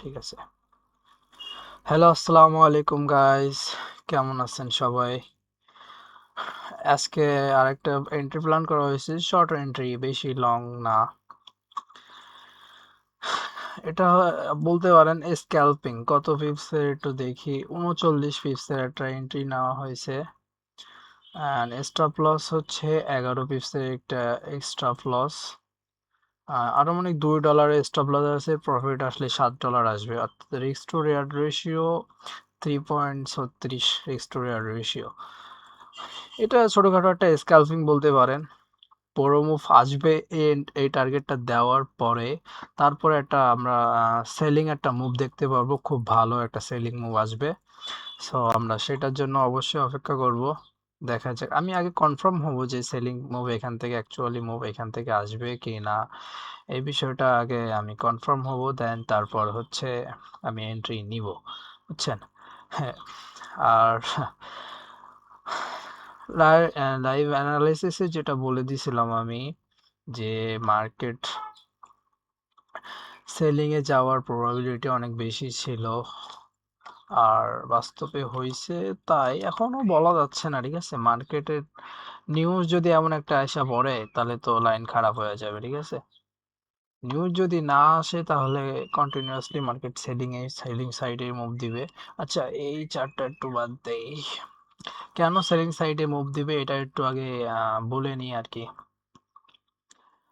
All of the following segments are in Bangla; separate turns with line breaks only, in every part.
ঠিক আছে। হ্যালো, আসসালামু আলাইকুম গাইস। কেমন আছেন সবাই? আজকে আরেকটা এন্ট্রি প্ল্যান করা হয়েছে, শর্ট এন্ট্রি, বেশি লং না। এটা বলতে পারেন স্ক্যাল্পিং। কত পিপসের একটু দেখি। 39 পিপসের একটা এন্ট্রি নেওয়া হয়েছে। অ্যান্ড স্টপ লস হচ্ছে 11 পিপসের একটা এক্সট্রা লস। আনুমানিক $2 স্টপ লস আছে, প্রফিট আসলে $7 আসবে। অর্থাৎ risk to reward ratio 3.36 risk to reward ratio. এটা ছোটখাটো একটা স্ক্যালপিং বলতে পারেন। বড় মুভ আসবে এই টার্গেটটা দেওয়ার পরে, তারপরে একটা আমরা সেলিং একটা মুভ দেখতে পারবো, খুব ভালো একটা সেলিং মুভ আসবে। সো আমরা সেটার জন্য অবশ্যই অপেক্ষা করব। দেখা যাক, আমি আগে কনফার্ম হব যে সেলিং মুভ এখান থেকে অ্যাকচুয়ালি মুভ এখান থেকে আসবে কি না। এই বিষয়টা আগে আমি কনফার্ম হব, দেন তারপর হচ্ছে আমি এন্ট্রি নিব, বুঝছেন? হ্যাঁ। আর লাইভ অ্যানালাইসিসে যেটা বলে দিছিলাম আমি, যে মার্কেট সেলিং এ যাওয়ার প্রবাবিলিটি অনেক বেশি ছিল, আর বাস্তবে হয়েছে তাই। এখনো বলা যাচ্ছে না, ঠিক আছে? মার্কেটের নিউজ যদি এমন একটা আশা পড়ে, তাহলে তো লাইন খারাপ হয়ে যাবে, ঠিক আছে? নিউজ যদি না আসে, তাহলে কন্টিনিউয়াসলি মার্কেট সেলিং সাইডে মুভ দিবে। আচ্ছা, এই চারটা একটু বাদ দেই। কেন সেলিং সাইডে মুভ দিবে এটা একটু আগে বলে নিই আর কি।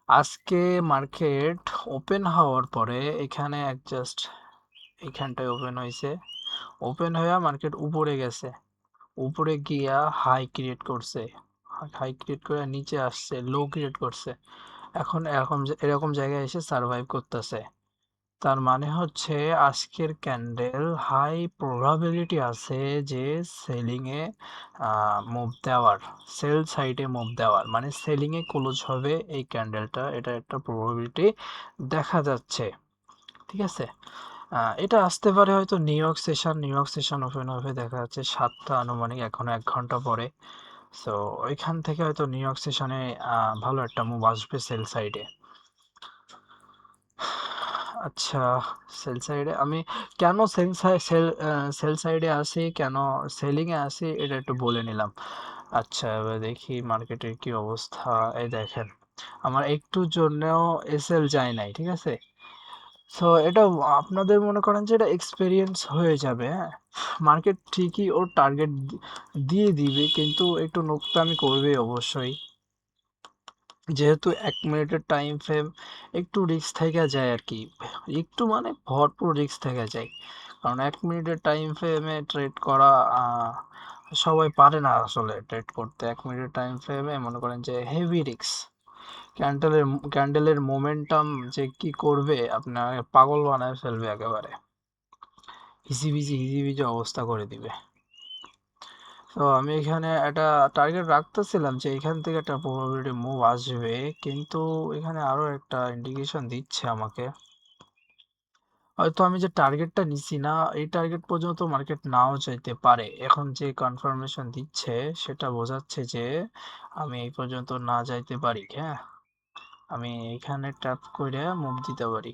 আজকে মার্কেট ওপেন হওয়ার পরে এখানে জাস্ট এইখানটায় ওপেন হয়েছে। ওপেন হয়ে মার্কেট উপরে গেছে, উপরে গিয়া হাই ক্রিয়েট করছে, হাই ক্রিয়েট করে নিচে আসছে, লো ক্রিয়েট করছে। এখন এরকম জায়গায় এসে সার্ভাইভ করতেছে। তার মানে হচ্ছে আজকের ক্যান্ডেল হাই প্রবাবিলিটি আছে যে সেলিং এ মুভ দেওয়ার, সেল সাইডে মুভ দেওয়ার, মানে সেলিং এ ক্লোজ হবে এই ক্যান্ডেলটা, এটা একটা প্রবাবিলিটি দেখা যাচ্ছে, ঠিক আছে? এটা আসতে পারে হয়তো নিউ ইয়র্ক সেশন ওপেন হবে, দেখা যাচ্ছে 7টা আনুমানিক, এখনো 1 ঘন্টা পরে। সো ওইখান থেকে হয়তো নিউ ইয়র্ক সেশনে ভালো একটা মুভ আসবে সেল সাইডে। আচ্ছা, সেল সাইডে আমি কেন সেল সাইডে আসি, কেন সেলিং এ আসি, এটা একটু বলে নিলাম। আচ্ছা, এবার দেখি মার্কেটের কি অবস্থা। এই দেখেন, আমার একটু জন্যও এসএল যায় নাই, ঠিক আছে? সো এটা আপনাদের মনে করেন যে এটা এক্সপেরিয়েন্স হয়ে যাবে, হ্যাঁ। মার্কেট ঠিকই ওর টার্গেট দিয়ে দিবে, কিন্তু একটু নোকতামি করবে অবশ্যই, যেহেতু 1 মিনিটের টাইম ফ্রেম। একটু রিস্ক থেকে যায় আর কি, একটু মানে ভরপুর রিস্ক থেকে যায়। কারণ 1 মিনিটের টাইম ফ্রেমে ট্রেড করা সবাই পারে না আসলে ট্রেড করতে। 1 মিনিটের টাইম ফ্রেমে মনে করেন যে হেভি রিস্ক। ক্যান্ডেলের ক্যান্ডেলের মোমেন্টাম যে কি করবে, আপনার পাগল বানায় ফেলবে একেবারে, হিজিবিজি অবস্থা করে দিবে। তো আমি এখানে একটা টার্গেট রাখতেছিলাম যে এখান থেকে একটা প্রবাবিলিটি মুভ আসবে, কিন্তু এখানে আরো একটা ইন্ডিকেশন দিচ্ছে আমাকে। হয়তো আমি যে টার্গেটটা নিছি না, এই টার্গেট পর্যন্ত মার্কেট নাও চাইতে পারে। এখন যে কনফার্মেশন দিচ্ছে সেটা বোঝাচ্ছে যে আমি এই পর্যন্ত না যাইতে পারি, হ্যাঁ। আমি এখানে ট্যাপ করে মুভ দিতে পারি,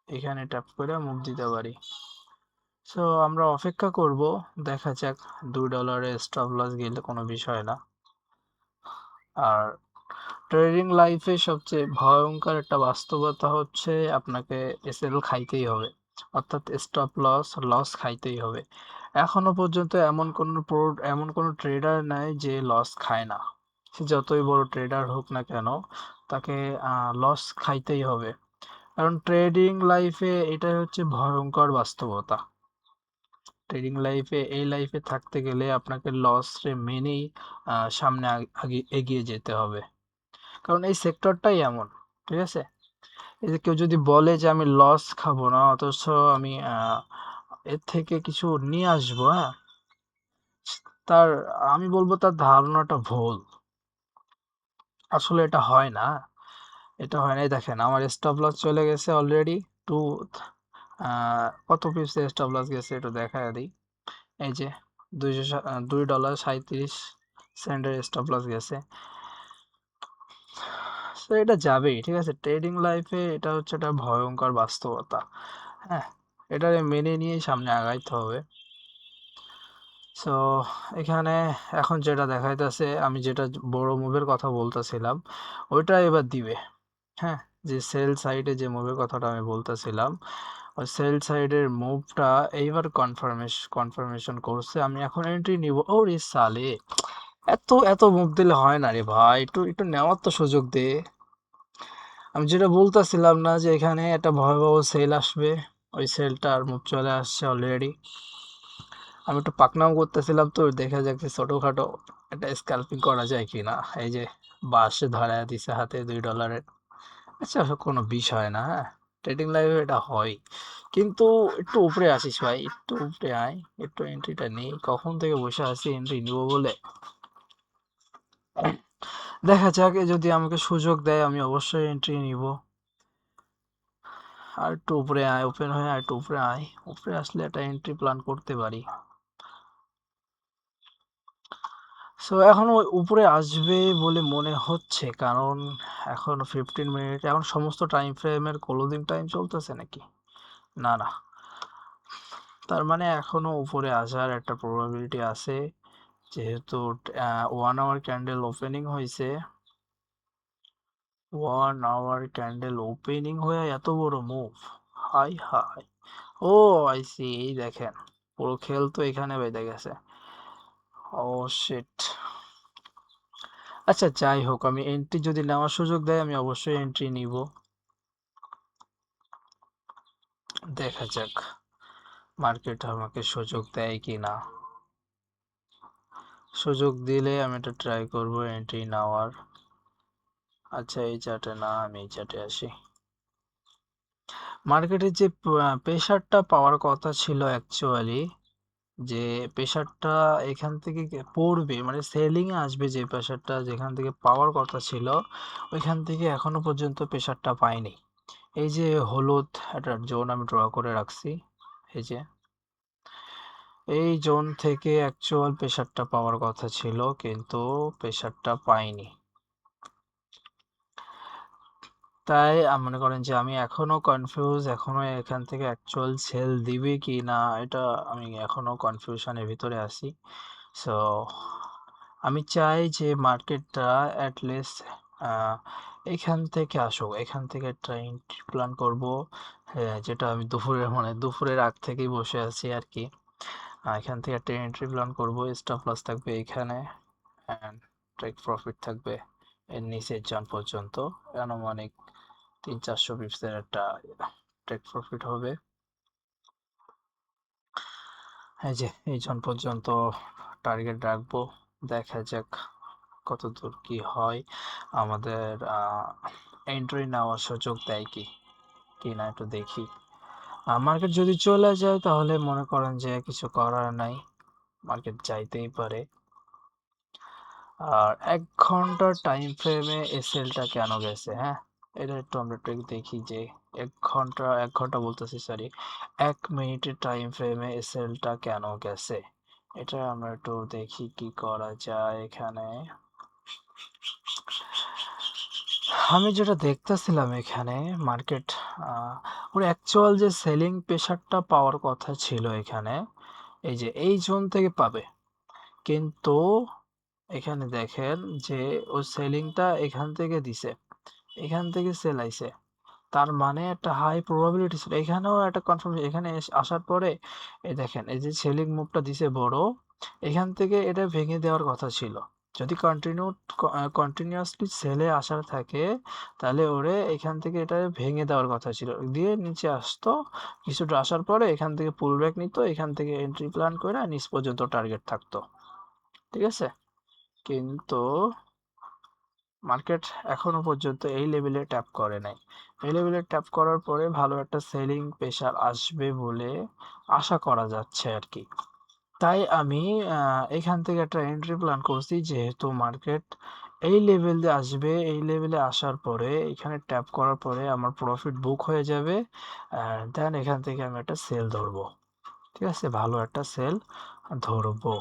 এখানে ট্যাপ করে মুভ দিতে পারি। সো আমরা অপেক্ষা করব, দেখা যাক। $2 স্টপ লস গেলে কোনো বিষয় না। আর ট্রেডিং লাইফে সবচেয়ে ভয়ঙ্কর একটা বাস্তবতা হচ্ছে আপনাকে এসএল খাইতেই হবে, অর্থাৎ লস খাইতেই হবে। এখনো পর্যন্ত এমন কোনো ট্রেডার নাই যে লস খায় না। সে যতই বড় ট্রেডার হোক না কেন, তাকে লস খাইতেই হবে। কারণ ট্রেডিং লাইফে এটাই হচ্ছে ভয়ঙ্কর বাস্তবতা। ট্রেডিং লাইফে, এই লাইফে থাকতে গেলে আপনাকে লস মেনেই সামনে আগে এগিয়ে যেতে হবে। কারণ এই সেক্টরটাই এমন, ঠিক আছে? এই যে কেউ যদি বলে যে আমি লস খাবো না, অথচ আমি এর থেকে কিছু নিয়ে আসবো, হ্যাঁ, তার আমি বলবো তার ধারণাটা ভুল। আসলে এটা হয় না, এটা হয় না। এই দেখেন, আমার স্টপ লস চলে গেছে অলরেডি। টু কত পিসে স্টপ লস গেছে একটু দেখা দিই। এই যে $2.37 স্টপ লস গেছে। তো এটা যাবেই, ঠিক আছে। ট্রেডিং লাইফে এটা হচ্ছে একটা ভয়ঙ্কর বাস্তবতা। হ্যাঁ, এটা মেনে নিয়েই সামনে আগাইতে হবে। সো এখানে এখন যেটা দেখাইতেছে, আমি যেটা বড় মুভের কথা বলতেছিলাম ওইটা এবার দিবে। হ্যাঁ, যে সেল সাইডে যে মুভের কথাটা আমি বলতেছিলাম, ওই সেল সাইডের মুভটা এইবার কনফার্মেশন করছে। আমি এখন এন্ট্রি নিব। ও রে সালে, এত এত মুভ দিলে হয় না রে ভাই, একটু একটু নেওয়ার তো সুযোগ দে। আমি যেটা বলতেছিলাম না যে এখানে একটা ভয়াবহ সেল আসবে, ওই সেলটার মুভ চলে আসছে অলরেডি। আমি একটু পাকনাও করতেছিলাম, তো দেখা যাচ্ছে ছোটখাটো একটা স্ক্যাল্পিং করা যায় কিনা। এই যে বাস ধরায় দিছে হাতে $2। আচ্ছা, কোনো বিষয় না। হ্যাঁ, ট্রেডিং লাইফে এটা হয়, কিন্তু একটু উপরে আসিস ভাই, একটু উপরে আয়, একটু এন্ট্রিটা নেই। কখন থেকে বসে আছি এন্ট্রি নিব বলে। দেখা যাক, এ যদি আমাকে সুযোগ দেয় আমি অবশ্যই এন্ট্রি নিব। আর একটু উপরে আয়, ওপেন হয়ে আর একটু উপরে আয়, উপরে আসলে একটা এন্ট্রি প্ল্যান করতে পারি। সো এখন ওই উপরে আসবে বলে মনে হচ্ছে, কারণ এখন 15 মিনিট, এখন সমস্ত টাইম ফ্রেমের ক্লোজিং টাইম চলতেছে নাকি? না না, তার মানে এখনো উপরে আসার একটা প্রবাবিলিটি আছে, যেহেতু 1 আওয়ার ক্যান্ডেল ওপেনিং হয়েছে। 1 আওয়ার ক্যান্ডেল ওপেনিং হয়ে এত বড় মুভ, হাই হাই। ও আইসি, এই দেখেন পুরো খেল তো এখানে বেঁধে গেছে। ও শিট। আচ্ছা যাই হোক, আমি এন্ট্রি যদি নেওয়ার সুযোগ দেয় আমি অবশ্যই এন্ট্রি নিব। দেখা যাক মার্কেট আমাকে সুযোগ দেয় কি না। সুযোগ দিলে আমি এটা ট্রাই করব এন্ট্রি নেওয়ার। আচ্ছা, এই চার্টে না, আমি এই চার্টে আসি। মার্কেটে যে প্রেশারটা পাওয়ার কথা ছিল অ্যাকচুয়ালি, যে প্রেশারটা এখান থেকে পড়বে, মানে সেলিং এ আসবে, যে প্রেশারটা যেখান থেকে পাওয়ার কথা ছিল ওইখান থেকে এখনো পর্যন্ত প্রেশারটা পাইনি। এই যে হলুদ একটা জোন আমি ড্র করে রাখছি, এই যে এই জোন থেকে অ্যাকচুয়াল প্রেশারটা পাওয়ার কথা ছিল, কিন্তু প্রেশারটা পাইনি। তাই মনে করেন যে আমি এখনো কনফিউজ, এখনো এখান থেকে অ্যাকচুয়াল সেল দিবে কি না, এটা আমি এখনো কনফিউশনের ভিতরে আছি। সো আমি চাই যে মার্কেটটা অ্যাটলিস্ট এখান থেকে আসুক, এখান থেকে ট্রেন্ড প্ল্যান করব। হ্যাঁ, যেটা আমি দুপুরের, মানে দুপুরের আগ থেকেই বসে আছি আর কি। এখান থেকে একটা এন্ট্রি প্ল্যান করব, স্টপ লস থাকবে এখানে, অ্যান্ড টেক প্রফিট থাকবে এর নিচের জন পর্যন্ত। আনুমানিক 300-400 পিপসের একটা টেক প্রফিট হবে। এই যে এই জন পর্যন্ত টার্গেট রাখবো। দেখা যাক কত দূর কি হয়, আমাদের এন্ট্রি নেওয়ার সুযোগ দেয় কি কি না একটু দেখি। মার্কেট যদি চলে যায় তাহলে মনে করেন যে কিছু করার নাই, মার্কেট যাইতেই পারে। আর 1 ঘন্টার টাইম ফ্রেমে এসএলটা কেন গেছে, হ্যাঁ এটা একটু আমরা একটু দেখি যে 1 ঘন্টা বলতেছি, সরি, 1 মিনিটের টাইম ফ্রেমে এসএলটা কেন গেছে, এটা আমরা একটু দেখি কি করা যায় এখানে। আমি যেটা দেখতেছিলাম এখানে, মার্কেট ওর অ্যাকচুয়াল যে সেলিং প্রেশারটা পাওয়ার কথা ছিল এখানে, এই যে এই জোন থেকে পাবে, কিন্তু এখানে দেখেন যে ও সেলিংটা এখান থেকে দিছে, এখান থেকে সেল আইছে। তার মানে একটা হাই প্রবাবিলিটি ছিল, এখানেও একটা কনফার্মেশন। এখানে আসার পরে এই দেখেন, এই যে সেলিং মুভটা দিছে বড়, এখান থেকে এটা ভেঙে দেওয়ার কথা ছিল। যদি কন্টিনিউয়াসলি সেলে আসার থাকে, তাহলে ওরে এখান থেকে এটা ভেঙে দেওয়ার কথা ছিল, দিয়ে নিচে আসতো, কিছুটা আসার পরে এখান থেকে পুল ব্যাক নিত, এখান থেকে এন্ট্রি প্ল্যান করে নিচ পর্যন্ত টার্গেট থাকতো, ঠিক আছে। কিন্তু মার্কেট এখনো পর্যন্ত এই লেভেলে ট্যাপ করে নাই। এই লেভেলে ট্যাপ করার পরে ভালো একটা সেলিং প্রেশার আসবে বলে আশা করা যাচ্ছে আর কি। তাই আমি এখান থেকে একটা এন্ট্রি প্ল্যান করছি, যেহেতু মার্কেট এই লেভেলে আসবে, এই লেভেলে আসার পরে এখানে ট্যাপ করার পরে আমার প্রফিট বুক হয়ে যাবে, দেন এখান থেকে আমি একটা সেল ধরবো, ঠিক আছে, ভালো একটা সেল ধরবো।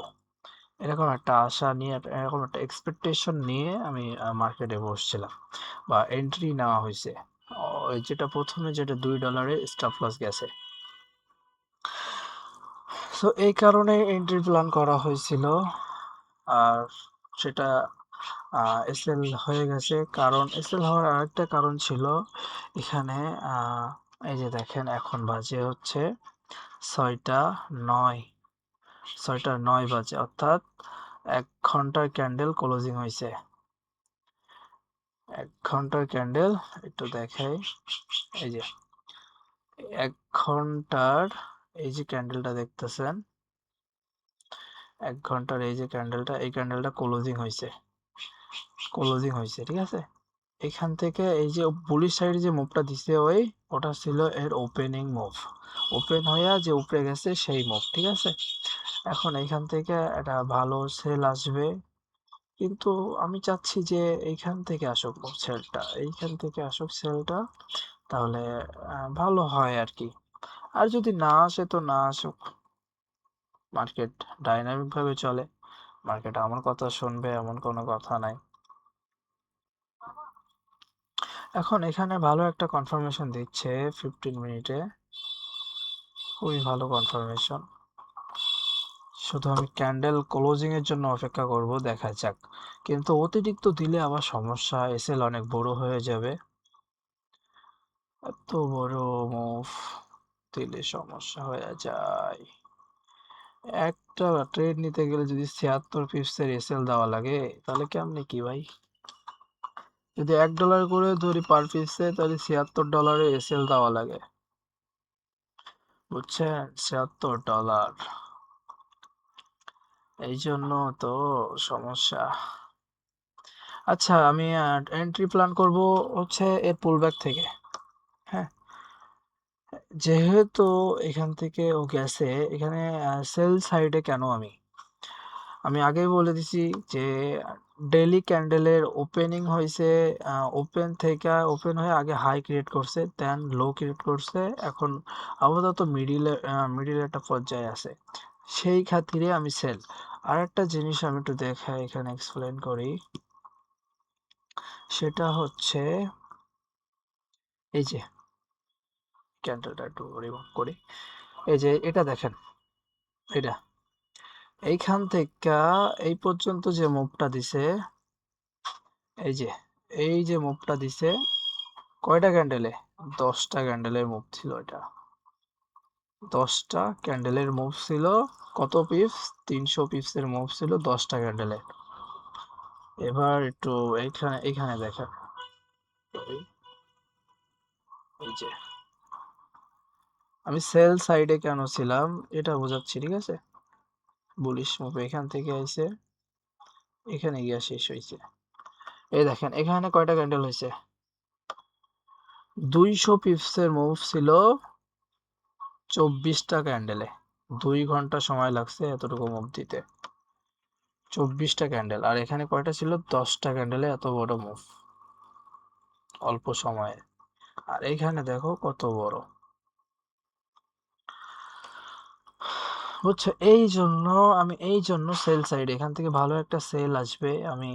এরকম একটা আশা নিয়ে, এরকম একটা এক্সপেকটেশন নিয়ে আমি মার্কেটে বসছিলাম বা এন্ট্রি নেওয়া হয়েছে। ওই যেটা প্রথমে যেটা $2 স্টপ লস গেছে, সো এই কারণে এন্ট্রি প্ল্যান করা হয়েছিল। আর সেটা এসএল হয়ে গেছে। কারণ এসএল হওয়ার আরেকটা কারণ ছিল এখানে, এই যে দেখেন এখন বাজে হচ্ছে 6টা 9, 6টা 9 বাজে, অর্থাৎ 1 ঘন্টার ক্যান্ডেল ক্লোজিং হয়েছে। 1 ঘন্টার ক্যান্ডেল একটু দেখাই, এই যে 1 ঘন্টার এই যে ক্যান্ডেলটা দেখতেছেন, 1 ঘন্টার এই যে ক্যান্ডেলটা, এই ক্যান্ডেলটা ক্লোজিং হয়েছে, ঠিক আছে। এখান থেকে এই যে বুলিশ সাইড যে মুভটা দিছে ওটা ছিল এর ওপেনিং মুভ, ওপেন হইয়া যে উপরে গেছে সেই মুভ, ঠিক আছে। এখন এইখান থেকে একটা ভালো সেল আসবে, কিন্তু আমি চাচ্ছি যে এইখান থেকে আসুক সেলটা, এইখান থেকে আসুক সেলটা, তাহলে ভালো হয় আর কি। আর যদি না আসে তো না আসুক, মার্কেট ডাইনামিক ভাবে চলে, মার্কেট আমার কথা শুনবে এমন কোনো কথা নাই। এখন এখানে ভালো একটা কনফার্মেশন দিচ্ছে 15 মিনিটে, খুবই ভালো কনফার্মেশন। শুধু আমি ক্যান্ডেল ক্লোজিং এর জন্য অপেক্ষা করব, দেখা যাক। কিন্তু অতিরিক্ত দিলে আবার সমস্যা, এসএল অনেক বড় হয়ে যাবে। এত বড় মুভ দিলে সমস্যা হয়ে যায়। একটা ট্রেড নিতে গেলে যদি 76 পিপসের এসএল দেওয়া লাগে, তাহলে কেমনে কি ভাই? যদি $1 করে ধরি পার পিসে, তাহলে $76 এসএল দেওয়া লাগে, বুঝছেন? $76, এই জন্য তো সমস্যা। আচ্ছা, আমি এন্ট্রি প্ল্যান করব হচ্ছে এর পুলব্যাক থেকে। হ্যাঁ, যেহেতু এখান থেকে ও গেছে, এখানে সেল সাইডে কেন আমি আগেই বলে দিছি যে ডেইলি ক্যান্ডেলের ওপেনিং হয়েছে, ওপেন হয়ে আগে হাই ক্রিয়েট করছে, দেন লো ক্রিয়েট করছে, এখন আপাতত মিডিল একটা পর্যায়ে আছে, সেই খাতিরে আমি সেল। আর একটা জিনিস আমি একটু দেখাই, এখানে এক্সপ্লেন করি, সেটা হচ্ছে এই যে ক্যান্ডেলটা একটু রিমুভ করি, এই যে এটা দেখেন, এটা এইখান থেকে এই পর্যন্ত যে মুভটা দিছে, এই যে মুভটা দিছে কয়টা ক্যান্ডেলে, 10টা ক্যান্ডেলের মুভ ছিল এটা, 10টা ক্যান্ডেলের মুভ ছিল। কত পিপস? 300 পিপসের মুভ ছিল 10টা ক্যান্ডেলে। এবার একটু এইখানে দেখেন, এই যে আমি সেল সাইডে কেন ছিলাম এটা বোঝাচ্ছি, ঠিক আছে। বুলিশ মুভ এখান থেকে আইছে, এখানে গিয়া শেষ হয়েছে। এই দেখেন এখানে কয়টা ক্যান্ডেল হয়েছে, 200 পিপসের মুভ ছিল 24টা ক্যান্ডেলে, 2 ঘন্টা সময় লাগছে এতটুকু মুভ দিতে, 24টা ক্যান্ডেল। আর এখানে কয়টা ছিল, 10টা ক্যান্ডেলে এত বড় মুভ অল্প সময়ে। আর এইখানে দেখো কত বড়, বুঝছো। এই জন্য সেল সাইড, এখান থেকে ভালো একটা সেল আসবে আমি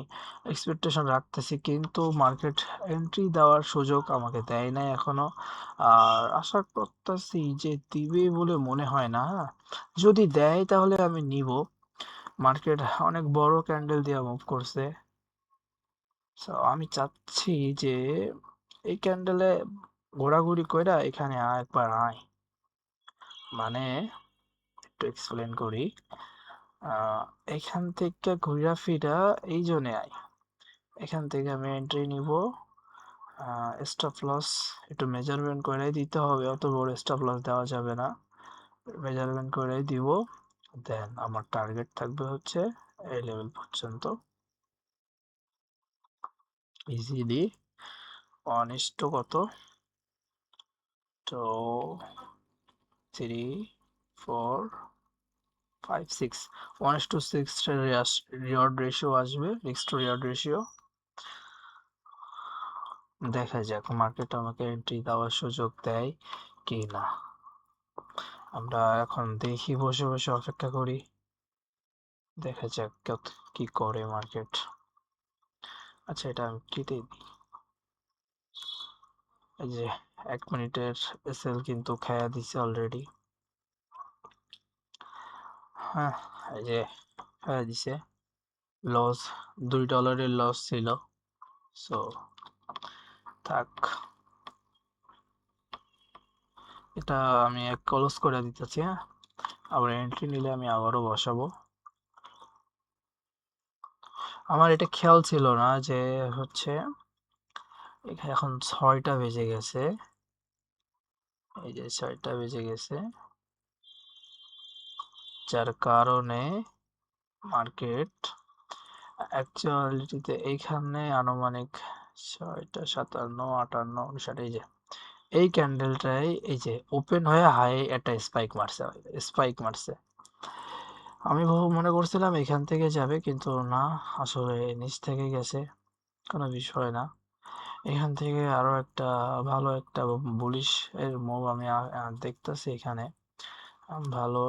এক্সপেকটেশন রাখতেছি, কিন্তু মার্কেট এন্ট্রি দেওয়ার সুযোগ আমাকে দেয় নাই এখনো। আর আশা করতেছি যে দিবে বলে মনে হয় না, হ্যাঁ। যদি দেয় তাহলে আমি নিব। মার্কেট অনেক বড় ক্যান্ডেল দিয়ে মুভ করছে, সো আমি চাচ্ছি যে এই ক্যান্ডেলে ঘোরাঘুরি কইরা এখানে একবার আয়, মানে একটু এক্সপ্লেন করি। আহ, এখান থেকে ঘুরা ফিরা এই জোনে আয়, এখান থেকে আমি এন্ট্রি নিব। স্টপ লস একটু মেজারমেন্ট করে দিতে হবে, অত বড় স্টপ লস দেওয়া যাবে না, মেজারমেন্ট করে দিব। দেন আমার টার্গেট থাকবে হচ্ছে এই লেভেল পর্যন্ত, ইজিলি 1:কত, তো 3 4 5 6, 1:6 রিওয়ার্ড রেশিও আসবে, রিস্ক টু রিওয়ার্ড রেশিও। দেখা যাক মার্কেট আমাকে এন্ট্রি দেওয়ার সুযোগ দেয় কি না, আমরা এখন দেখি, বসে বসে অপেক্ষা করি। দেখা যাক কি করে মার্কেট। আচ্ছা, এটা আমি কেটে দিই। এই যে 1 মিনিটের এসএল কিন্তু খায়া দিছে অলরেডি। হ্যাঁ, এই যে খায়া দিছে। লস, $2 লস ছিল। সো থাক, এটা আমি ক্লোজ করে দিতেছি। হ্যাঁ, আবার এন্ট্রি নিলে আমি আবারও বসাবো। আমার এটা খেয়াল ছিল না যে হচ্ছে এখন 6টা বেজে গেছে। এই যে 6টা বেজে গেছে, যার কারণে মার্কেট অ্যাকচুয়ালিটিতে এইখানে আনুমানিক 6টা 57 58 59, এই যে এই ক্যান্ডেলটাই এই যে ওপেন হয়ে হাই একটা স্পাইক মারছে। আমি মনে করছিলাম এখান থেকে যাবে, কিন্তু না, আসলে নিচ থেকে গেছে, কোনো বিষয় না। এখান থেকে আরো একটা ভালো একটা বুলিশ এর মুভ আমি দেখতেছি এখানে। ভালো,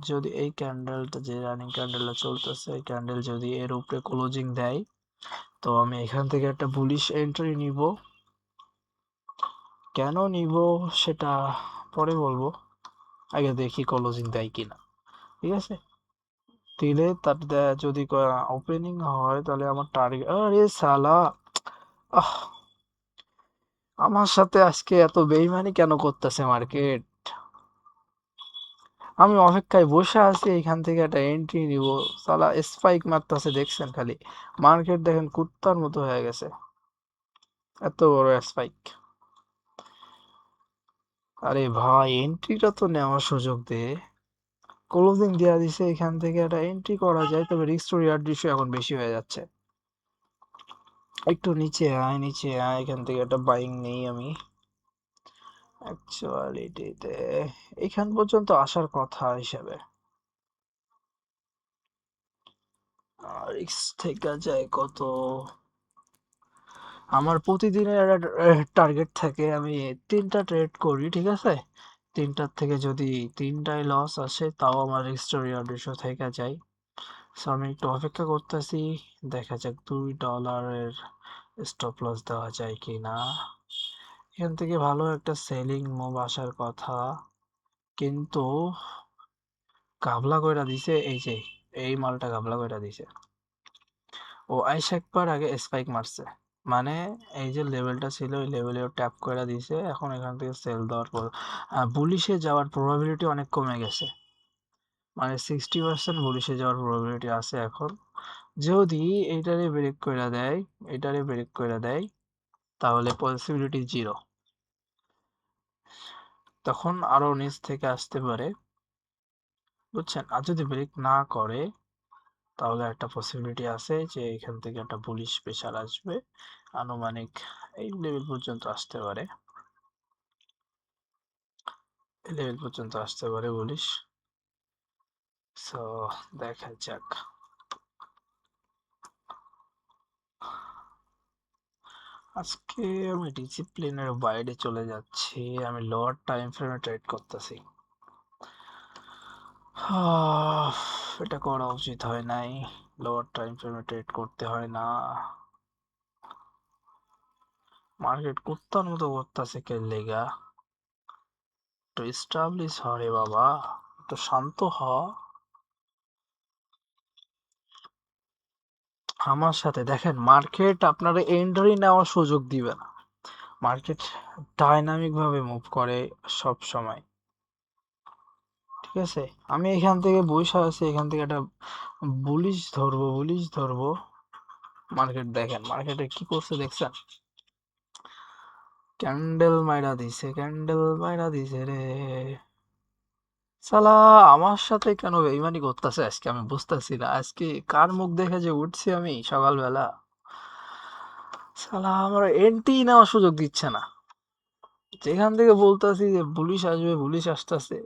যদি এই ক্যান্ডেলটা, যে রানিং ক্যান্ডেলটা চলতেছে, এই ক্যান্ডেল যদি এর উপরে ক্লোজিং দেয়, তো আমি এখান থেকে একটা বুলিশ এন্ট্রি নিব। কেন নিব সেটা পরে বলবো, আগে দেখি ক্লোজিং দেয় কিনা। ঠিক আছে, দিলে তার যদি ওপেনিং হয় তাহলে আমার টার্গেট। আরে সালা, আহ, আমার সাথে আজকে এত বেইমানি কেন করতেছে মার্কেট? আমি অপেক্ষায় বসে আছি এখান থেকে একটা এন্ট্রি নিব, সালা স্পাইক মারতেছে, দেখছেন খালি। মার্কেট দেখেন কুত্তার মতো হয়ে গেছে, এত বড় স্পাইক। আরে ভাই, এন্ট্রিটা তো নেওয়ার সুযোগ দে। ক্লোজিং দেওয়া দিছে, এখান থেকে একটা এন্ট্রি করা যায়, তবে রিস্ক টু রিওয়ার্ড রেশিও এখন বেশি হয়ে যাচ্ছে। একটু নিচে আয়, নিচে আয়, এখান থেকে একটা বাইং নেই আমি। অ্যাকচুয়ালিটিতে এখান পর্যন্ত আসার কথা হিসাবে রিস্ক থেকে যায় কত। আমার প্রতিদিনের টার্গেট থাকে, আমি 3টা ট্রেড করি, ঠিক আছে। 3টার থেকে যদি 3টায় লস আসে, তাও আমার রিস্ক টু রিওয়ার্ড রেশিও থেকে যায়। সো আমি একটু অপেক্ষা করতেছি, দেখা যাক $2 স্টপ লস দেওয়া যায় কি না। এখান থেকে ভালো একটা সেলিং মুভ আসার কথা, কিন্তু গাবলা কইরা দিছে। এই যে এই মালটা গাবলা কইরা দিছে। ও আইসা একবার আগে স্পাইক মারছে, মানে এই যে লেভেলটা ছিল, ওই লেভেলে ট্যাপ করে দিছে। এখন এখান থেকে সেল দেওয়ার পর বুলিশে যাওয়ার প্রবাবিলিটি অনেক কমে গেছে, মানে 60% বুলিশে যাওয়ার প্রবাবিলিটি আছে এখন। যদি এইটারে ব্রেক করে দেয় তাহলে পসিবিলিটি জিরো, তখন আরো নিচ থেকে আসতে পারে, বুঝছেন। আর যদি ব্রেক না করে, তাহলে একটা পসিবিলিটি আছে যে এখান থেকে একটা বুলিশ প্রেসার আসবে, আনুমানিক এই লেভেল পর্যন্ত আসতে পারে, এই লেভেল পর্যন্ত আসতে পারে বুলিশ। সো দেখা যাক। আজকে আমি ডিসিপ্লিনের বাইরে চলে যাচ্ছি, আমি লোয়ার টাইম ফ্রেমে ট্রেড করতেছি। এটা করা উচিত হয় নাই, লোয়ার টাইম ফ্রেমে ট্রেড করতে হয় না। মার্কেট কুত্তার মতো করতেছে কে লেগা? তো এস্টাবলিশ হ রে বাবা, তো শান্ত হ। আমার সাথে দেখেন, মার্কেট আপনার এন্ট্রি নেওয়ার সুযোগ দিবে না। মার্কেট ডাইনামিক ভাবে মুভ করে সব সময়, ঠিক আছে। আমি এখান থেকে বসে আছি, এখান থেকে একটা বুলিশ ধরবো। মার্কেট দেখেন, মার্কেটে কি করছে দেখছেন? ক্যান্ডেল মাইরা দিছে রে। সালা, আমার সাথে কেন বেইমানি করতেছে আজকে, আমি বুঝতেছি না। আজকে কার মুখ দেখে যে উঠছি আমি সকালবেলা, সালা আমার এন্ট্রি নেওয়ার সুযোগ দিচ্ছে না। যেখান থেকে বলতেছি যে পুলিশ আসবে, পুলিশ আসতেছে,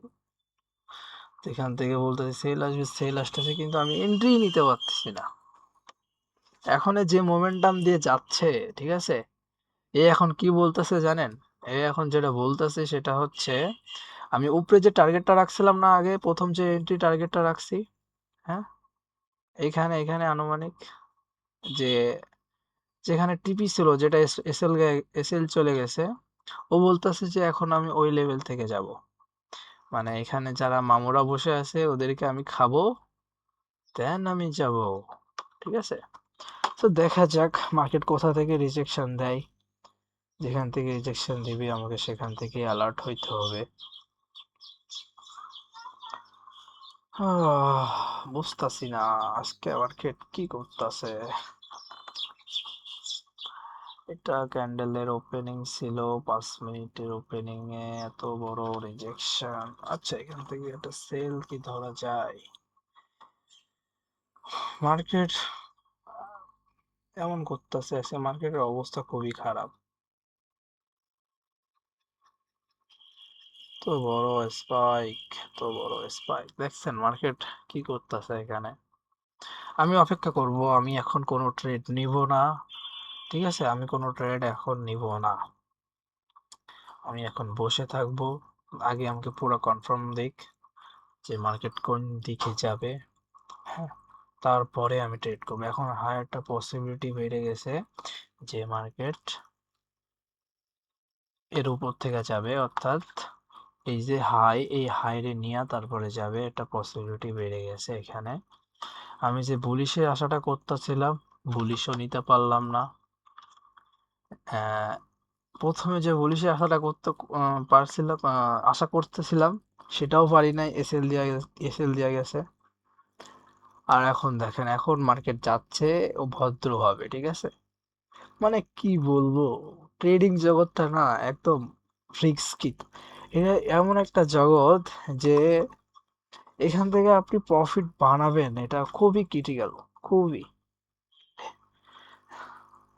যেখান থেকে বলতেছি সেল আসবে, সেল আসতেছে, কিন্তু আমি এন্ট্রি নিতে পারতেছি না। এখন যে মোমেন্টাম দিয়ে যাচ্ছে, ঠিক আছে, এ এখন কি বলতেছে জানেন? এ এখন যেটা বলতেছে সেটা হচ্ছে, আমি উপরে যে টার্গেটটা রাখছিলাম না, আগে প্রথম যে এন্ট্রি টার্গেটটা রাখছি, হ্যাঁ, এখানে এখানে আনুমানিক যে যেখানে টিপি ছিল, যেটা এসএল এসএল চলে গেছে, ও বলতেছে যে এখন আমি ওই লেভেল থেকে যাব। মানে এখানে যারা মামুরা বসে আছে ওদেরকে আমি খাবো, দেন আমি যাব। ঠিক আছে, তো দেখা যাক মার্কেট কোথা থেকে রিজেকশন দেয়। যেখান থেকে রিজেকশন দিবে আমাকে সেখান থেকে অ্যালার্ট হইতে হবে। বুঝতাছি না আজকে মার্কেট কি করতেছে। এটা ক্যান্ডেলের ওপেনিং ছিল, 5 মিনিটের ওপেনিং এ এত বড় রিজেকশন। আচ্ছা, এখান থেকে একটা সেল কি ধরা যায়? মার্কেট এমন করতেছে, আজকে মার্কেটের অবস্থা খুবই খারাপ। তো বড় স্পাইক, তো বড় স্পাইক দেখছেন মার্কেট কি করতেছে এখানে। আমি অপেক্ষা করব, আমি এখন কোনো ট্রেড নিব না। ঠিক আছে, আমি কোনো ট্রেড এখন নিব না, আমি এখন বসে থাকবো। আগে আমাকে পুরো কনফার্ম দিক যে মার্কেট কোন দিকে যাবে। হ্যাঁ, তারপরে আমি ট্রেড করবো। এখন একটা পসিবিলিটি বেড়ে গেছে যে মার্কেট এর উপর থেকে যাবে, অর্থাৎ এই যে হাই, এই হাইরে নিয়ে তারপরে যাবে, একটা পসিবিলিটি বেড়ে গেছে এখানে। আমি যে বুলিশের আশাটা করতেছিলাম, বুলিশও নিতে পারলাম না। প্রথমে যে বুলিশের আশাটা করতে পারছিলাম, আশা করতেছিলাম, সেটাও পারি নাই, এসএল দিয়া গেছে। আর এখন দেখেন, এখন মার্কেট যাচ্ছে ও ভদ্রভাবে। ঠিক আছে, মানে কি বলবো, ট্রেডিং জগৎটা না একদম রিস্কি। এটা এমন একটা জগৎ যে এখান থেকে আপনি প্রফিট বানাবেন এটা খুবই ক্রিটিক্যাল, খুবই।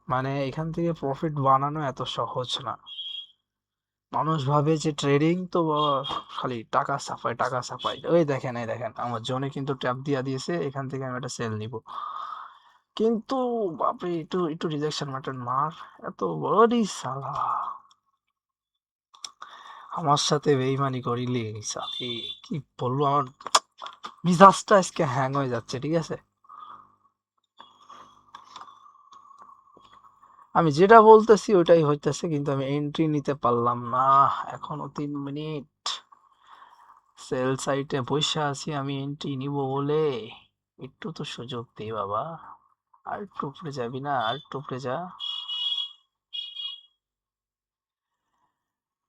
মানে এখান থেকে প্রফিট বানানো এত সহজ না। মানুষ ভাবে যে ট্রেডিং তো খালি টাকা ছাপায়, টাকা ছাপায়। ওই দেখেন, এই দেখেন আমার জোনে কিন্তু ট্যাপ দিয়া দিয়েছে, এখান থেকে আমি একটা সেল নিব। কিন্তু বাপরে, একটু একটু রিজেকশন মাটেন মার, এত বড়ই সালা আমার সাথে বেইমানি করিলি সাথে। কি বলবো, আমার মিজাজটা আজকে হ্যাং হয়ে যাচ্ছে। ঠিক আছে, আমি যেটা বলতেছি ওইটাই হইতেছে, কিন্তু আমি এন্ট্রি নিতে পারলাম না। এখনো 3 মিনিট সেল সাইটে বসে আছি, আমি এন্ট্রি নিব বলে। একটু তো সুযোগ দে বাবা, আর একটু উপরে যাবি না? আর একটু উপরে যা।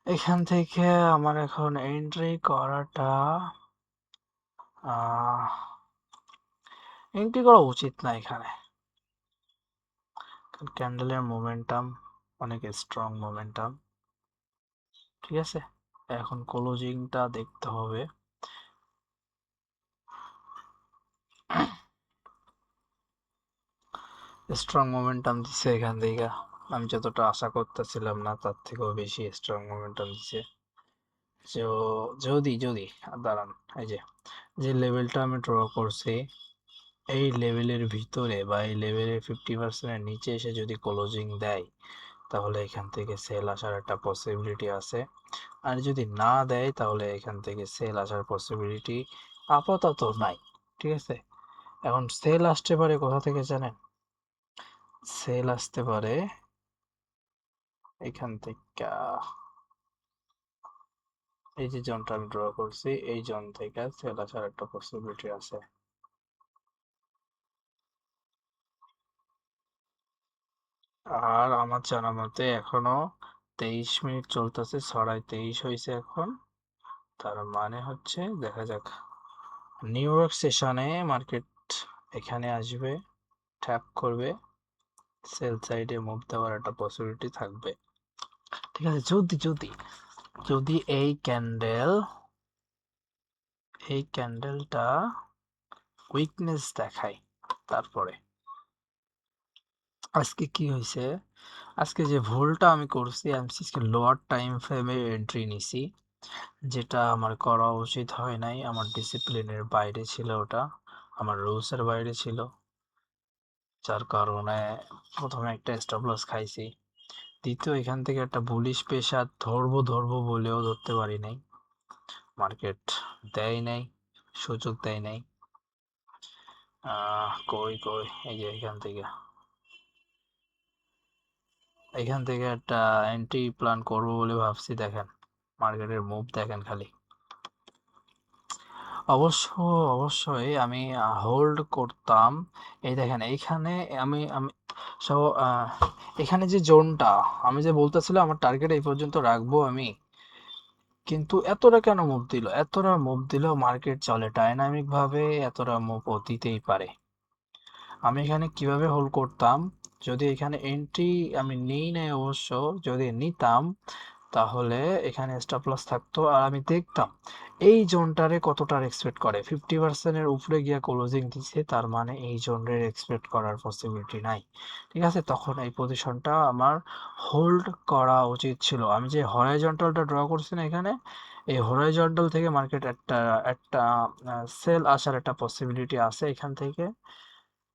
এখান থেকে আমার এখন এন্ট্রি করাটা এন্ট্রি করা উচিত না এখানে, ক্যান্ডেলের মোমেন্টাম অনেক স্ট্রং মোমেন্টাম। ঠিক আছে, এখন ক্লোজিংটা দেখতে হবে। স্ট্রং মোমেন্টাম দিছে এখান থেকে, আমি যতটা আশা করতেছিলাম না তার থেকেও বেশি স্ট্রং মোমেন্টাম দিছে। তো যদি যদি দাঁড়ান, এই যে যে লেভেলটা আমি ড্র করছি, এই লেভেলের ভিতরে বা এই লেভেলের 50%-এর নিচে এসে যদি ক্লোজিং দেয়, তাহলে এখান থেকে সেল আসার একটা পসিবিলিটি আছে। আর যদি না দেয় তাহলে এখান থেকে সেল আসার পসিবিলিটি আপাতত নাই। ঠিক আছে, এখন সেল আসতে পারে কোথা থেকে জানেন? সেল আসতে পারে এখান থেকে, এই যে জোনটা আমি ড্র করছি, এই জোন থেকে সেল আসার একটা পসিবিলিটি আছে। আর আমার জানা মতে এখনো 23 মিনিট চলতেছে, 23:30 হয়েছে এখন। তার মানে হচ্ছে দেখা যাক, নিউ ইয়র্ক সেশনে মার্কেট এখানে আসবে, ট্যাপ করবে, সেল সাইডে মুভ দেওয়ার একটা পসিবিলিটি থাকবে। ঠিক আছে, যদি যদি যদি এই ক্যান্ডেলটা উইকনেস দেখায়, তারপরে আজকে কি হয়েছে, আজকে যে ভুলটা আমি করছি, আমি আজকে লোয়ার টাইম ফ্রেমে এন্ট্রি নিছি, যেটা আমার করা উচিত হয় নাই। আমার ডিসিপ্লিনের বাইরে ছিল ওটা, আমার রুলসের বাইরে ছিল, যার কারণে প্রথমে একটা স্টপ লস খাইছি। দ্বিতীয়, এখান থেকে একটা বুলিশ প্রেসার ধরবো ধরবো বলেও ধরতে পারি নাই, মার্কেট দেয় নাই, সুযোগ দেয় নাই। কই কই, এই যে এখান থেকে একটা এন্ট্রি প্ল্যান করবো বলে ভাবছি। দেখেন মার্কেটের মুভ দেখেন খালি। অবশ্য অবশ্যই আমি হোল্ড করতাম। এই দেখেন এইখানে আমি আমি সো এখানে যে জোনটা আমি যে বলতেছিলাম আমার টার্গেট এই পর্যন্ত রাখবো আমি, কিন্তু এতটা কেন মুভ দিল, এতটা মুভ দিল, মার্কেট চলে ডাইনামিক ভাবে, এতটা মুভ ও দিতেই পারে। আমি এখানে কিভাবে হোল্ড করতাম, যদি এখানে এন্ট্রি আমি নিই নাই অবশ্য, যদি নিতাম তাহলে এখানে স্টপ লস থাকতো আর আমি দেখতাম এই জোনটারে কতটার এক্সপেক্ট করে। 50%-এর উপরে গিয়া ক্লোজিং দিছে, তার মানে এই জোনের এক্সপেক্ট করার পসিবিলিটি নাই। ঠিক আছে, তখন এই পজিশনটা আমার হোল্ড করা উচিত ছিল। আমি যে হরাইজন্টালটা ড্র করছি না এখানে, এই হরাইজন্টাল থেকে মার্কেট একটা একটা সেল আসার একটা পসিবিলিটি আছে এখান থেকে।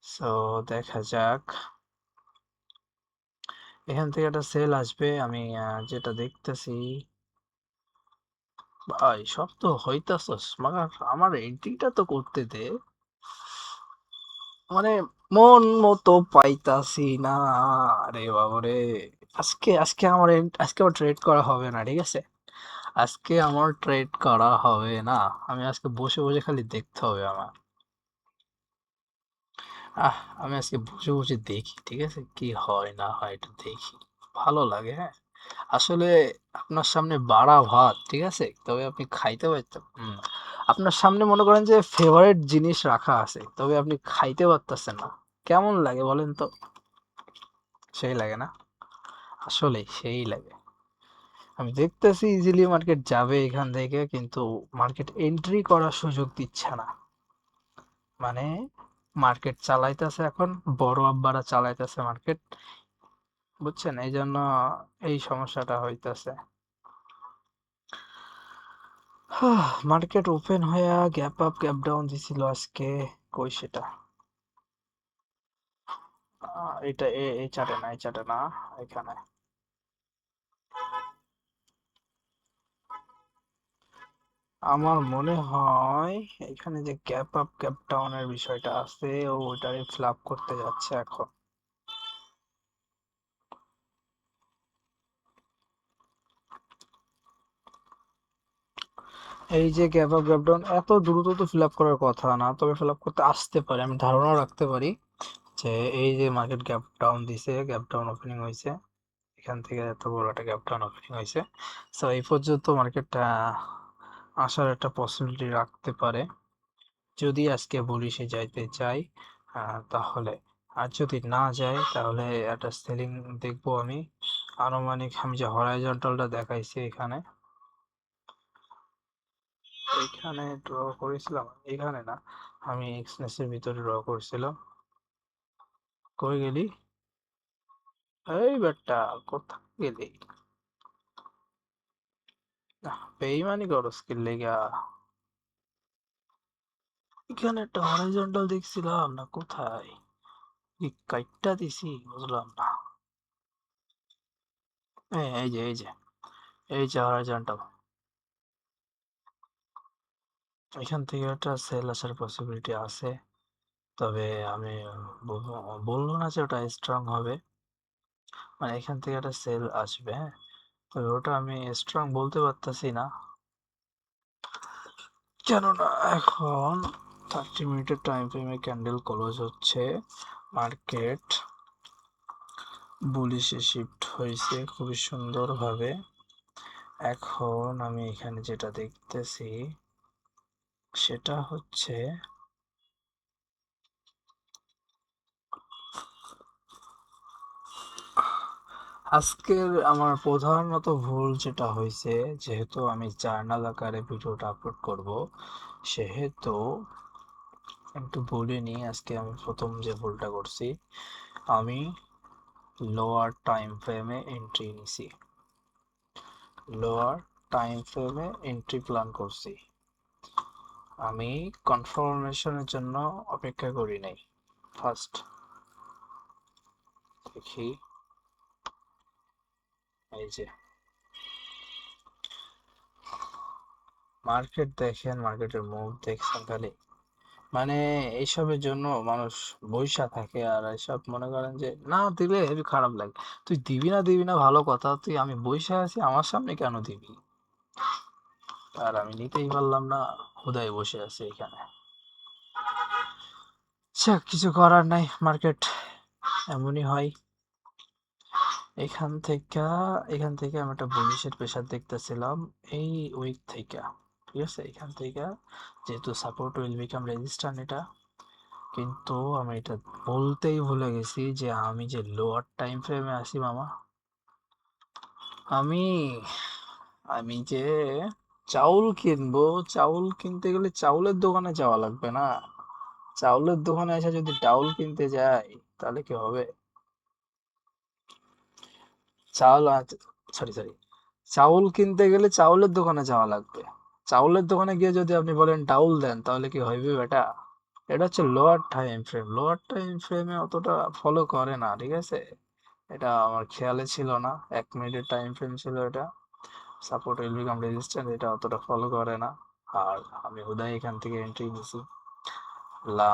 সো দেখা যাক, এখান থেকে একটা সেল আসবে আমি যেটা দেখতেছি। ভাই সব তো হইতাছস, মাগার আমার এন্ট্রিটা তো করতে দে। মানে মন মতো পাইতাছি না রে বাবারে। আজকে আজকে আমার আজকে আমার ট্রেড করা হবে না, ঠিক আছে? আজকে আমার ট্রেড করা হবে না। আমি আজকে বসে বসে খালি দেখতে হবে আমার। আহ আমি আজকে বসে বসে দেখি, ঠিক আছে, কি হয় না হয় এটা দেখি, ভালো লাগে। হ্যাঁ, আসলে আপনার সামনে বাড়া ভাত, ঠিক আছে, তবে আপনি খাইতে পারতেন। আপনার সামনে মনে করেন যে ফেভারিট জিনিস রাখা আছে, তবে আপনি খাইতে পারতেছেন না, কেমন লাগে বলেন তো? সেই লাগে না? আসলে সেই লাগে। আমি দেখতেছি ইজিলি মার্কেট যাবে এখান থেকে, কিন্তু মার্কেট এন্ট্রি করার সুযোগ দিচ্ছে না। মানে মার্কেট চালাইতেছে এখন, বড় আব্বারা চালাইতেছে মার্কেট, বুঝছেন? এই জন্য এই সমস্যাটা হইতেছে। মার্কেট ওপেন হয়ে গ্যাপ আপ গ্যাপ ডাউন দিছিল আজকে, কই সেটা? এটা এই চাটে না, এই চাটে না, এখানে। আমার মনে হয় এখানে যে গ্যাপ আপ গ্যাপ ডাউনের বিষয়টা আছে, ও ওইটারে ফ্লাপ করতে যাচ্ছে এখন। এই যে গ্যাপ আপ গ্যাপ ডাউন এত দ্রুত তো ফিল আপ করার কথা না, তবে ফিল আপ করতে আসতে পারে, আমি ধারণা রাখতে পারি যে এই যে মার্কেট গ্যাপ ডাউন দিছে, গ্যাপ ডাউন ওপেনিং হয়েছে, এখান থেকে এত বড় একটা গ্যাপ ডাউন ওপেনিং হয়েছে। সো এই পর্যন্ত মার্কেটটা আসার একটা পসিবিলিটি রাখতে পারে, যদি আজকে বুলিশে যাইতে চাই। তাহলে, আর যদি না যায় তাহলে একটা সেলিং দেখবো আমি। আনুমানিক আমি যে হরাইজন্টালটা দেখাইছি এখানে, এইখানে ড্র করেছিলাম, এখানে না, আমি এক্সনেসের ভিতরে ড্র করেছিলাম। কই গেলি এই বেটা, কোথায় গেলি? বেইমানি করস কি লেগা? এখানে একটা হরাইজন্টাল দেখছিলাম না, কোথায়? কি কাইটটা দিছি বুঝলাম না। এই যে হরাইজন্টাল, এখান থেকে একটা সেল আসার পসিবিলিটি আছে, তবে আমি বলবো না যে ওটা স্ট্রং হবে। মানে এখান থেকে একটা সেল আসবে, হ্যাঁ, তবে ওটা আমি স্ট্রং বলতে পারতেছি না, কেননা এখন 30 মিনিটের টাইম ফ্রেমে ক্যান্ডেল ক্লোজ হচ্ছে, মার্কেট বুলিশে শিফট হয়েছে খুবই সুন্দরভাবে। এখন আমি এখানে যেটা দেখতেছি সেটা হচ্ছে, আজকের আমার প্রধানত ভুল যেটা হয়েছে, যেহেতু আমি জার্নাল আকারে ভিডিওটা আপলোড করব, সেহেতু একটু বলে নিই। আজকে আমি প্রথম যে ভুলটা করছি, আমি লোয়ার টাইম ফ্রেমে এন্ট্রি নিছি, লোয়ার টাইম ফ্রেমে এন্ট্রি প্ল্যান করছি। আমি কনফার্মেশনের জন্য অপেক্ষা করি নাই। ফার্স্ট দেখি, এই যে মার্কেট দেখেন, মার্কেটের মুভ দেখছেন খালি, মানে এইসবের জন্য মানুষ বইসা থাকে, আর এইসব মনে করেন যে না দিলে হেবি খারাপ লাগে। তুই দিবি না দিবি না ভালো কথা, তুই আমি বইসা আছি আমার সামনে কেন দিবি? আর আমি নিতেই পারলাম না, হুদাই বসে আছে এখানে। কিছু করার নাই, মার্কেট এমনই হয়। এখান থেকে আমি একটা বুলিশের প্রেসার দেখতেছিলাম এই উইক থেকে। ঠিক আছে, এখান থেকে যেহেতু সাপোর্ট উইল বিকাম রেজিস্ট্যান্ট এটা, কিন্তু আমি এটা বলতেই ভুলে গেছি যে আমি যে লোয়ার টাইম ফ্রেমে আছি মামা। আমি আমি যে চাউল কিনবো, চাউল কিনতে গেলে চাউলের দোকানে যাওয়া লাগবে না? চাউলের দোকানে এসে যদি ডাউল কিনতে যাই তাহলে কি হবে? চাউল, সরি সরি, চাউল কিনতে গেলে চাউলের দোকানে যাওয়া লাগবে। চাউলের দোকানে গিয়ে যদি আপনি বলেন ডাউল দেন তাহলে কি হইবে বেটা? এটা হচ্ছে lower time frame, lower time ফ্রেমে অতটা ফলো করে না, ঠিক আছে? এটা আমার খেয়ালে ছিল না, 1 মিনিটের টাইম ফ্রেম ছিল এটা। সাপোর্ট উইল বিকাম রেজিস্ট্যান্ট এটা অতটা ফলো করে না। আর আমি হুদাই এখান থেকে এন্ট্রি নিছি। লা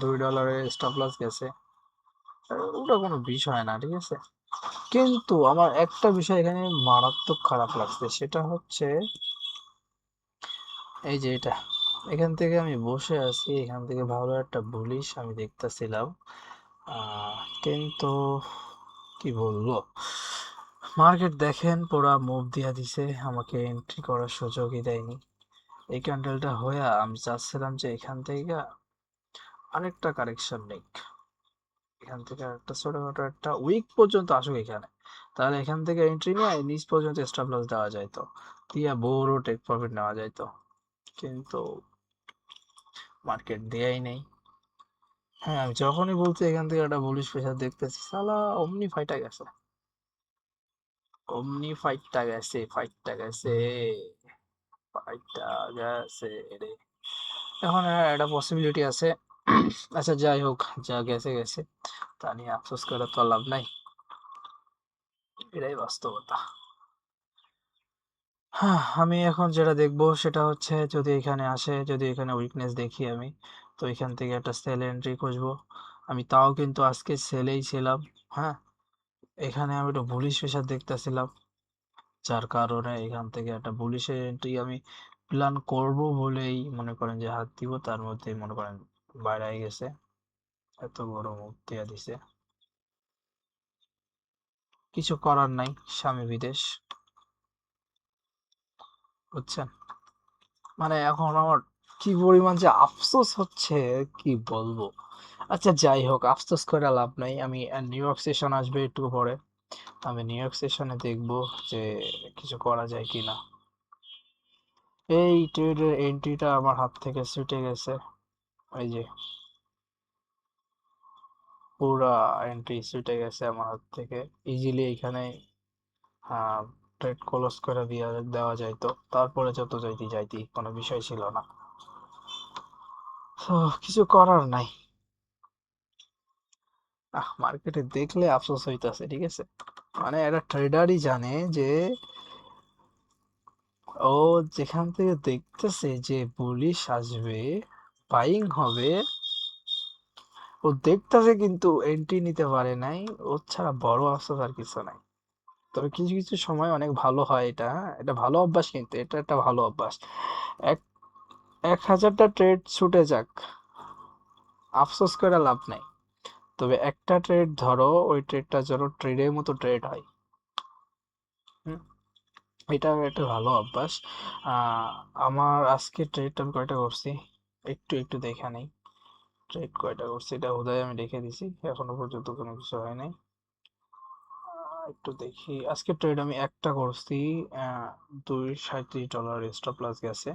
$2 স্টপ লস গেছে, ওটা কোনো বিষয় না, ঠিক আছে। কিন্তু আমার একটা বিষয় এখানে মারাত্মক খারাপ লাগছে, সেটা হচ্ছে এই যে এটা, এখান থেকে আমি বসে আছি, এখান থেকে ভালো একটা বুলিশ আমি দেখতেছিলাম। কিন্তু কি বলবো, মার্কেট দেখেন পুরা মুভ দিয়া দিছে, আমাকে এন্ট্রি করার সুযোগই দেয়নি। এই ক্যান্ডেলটা হইয়া আমি চাচ্ছিলাম যে এখান থেকে আরেকটা কারেকশন নিক, এখান থেকে একটা ছোটখাটো একটা উইক পর্যন্ত আসুক এখানে, তাহলে এখান থেকে এন্ট্রি নিয়ে নিচ পর্যন্ত স্টপ লস দেওয়া যাইতো, দিয়া বড় টেক প্রফিট নেওয়া যাইতো। কিন্তু মার্কেট দেয়াই নেই। হ্যাঁ, আমি যখনই বলছি এখান থেকে একটা বুলিশ প্রেসার দেখতেছি, সালা অমনি ফাইটা গেছে, অমনি ফাইটটা গেছে, ফাইটটা গেছে, ফাইটটা গেছে রে। এখন একটা পসিবিলিটি আছে। আচ্ছা যাই হোক, যা গেছে গেছে, তা নিয়ে আফসোস করে তো আর লাভ নাই, এটাই বাস্তবতা। হ্যাঁ, আমি এখন যেটা দেখবো সেটা হচ্ছে যদি এখানে আসে, যদি এখানে উইকনেস দেখি আমি, তো এখান থেকে একটা সেল এন্ট্রি খুঁজবো। আমি তাও কিন্তু আজকে সেলেই ছিলাম। হ্যাঁ, এখানে আমি একটা বুলিশ প্রেসার দেখতেছিলাম, যার কারণে এখান থেকে একটা বুলিশের এন্ট্রি আমি প্ল্যান করব বলেই মনে করেন যে হাত দিব, তার মধ্যেই মনে করেন বাইরে গেছে, এত বড় মুখ দিয়া দিছে। কিছু করার নাই, স্বামী বিদেশ, বুঝছেন? মানে এখন আমার কি পরিমাণ যে আফসোস হচ্ছে, কি বলবো। আচ্ছা যাই হোক, আফসোস করে লাভ নাই। আমি নিউ ইয়র্ক সেশন আসবে একটু পরে, আমি নিউ ইয়র্ক সেশনে দেখবো যে কিছু করা যায় কিনা। এই ট্রেডের এন্ট্রিটা আমার হাত থেকে ছুটে গেছে, এই যে পুরা এন্ট্রি ছুটে গেছে আমার হাত থেকে। ইজিলি এখানে ট্রেড ক্লোজ করে দিয়ে দেওয়া যাইতো, তারপরে যত যাইতে যাইতে কোনো বিষয় ছিল না। তো কিছু করার নাই। মার্কেটে দেখলে আফসোস হইতাছে, ঠিক আছে। মানে একটা ট্রেডারই জানে যে ও যেখান থেকে দেখতেছে যে পুলিশ আসবে, বাইং হবে, ও দেখতেছে কিন্তু এন্ট্রি নিতে পারে নাই। ওর ছাড়া বড় আফসোস আর কিছু নাই। তবে কিছু কিছু সময় অনেক ভালো হয় এটা, হ্যাঁ, এটা ভালো অভ্যাস, কিন্তু এটা একটা ভালো অভ্যাস। এক 1,000টা ট্রেড ছুটে যাক, আফসোস করে লাভ নাই। তবে একটা ট্রেড ধরো, ওই ট্রেডটা যেন ট্রেডের মতো ট্রেড হয়। হুম, এটা একটা ভালো অভ্যাস। আহ, আমার আজকে ট্রেড আমি কয়টা করছি একটু একটু দেখে নেই। ট্রেড কয়টা করছি এটা বোধহয় আমি রেখে দিছি, এখনো পর্যন্ত কোনো কিছু হয় নাই। একটু দেখি, আজকে ট্রেড আমি একটা করছি। আহ, $2.37 স্টপ লস গেছে।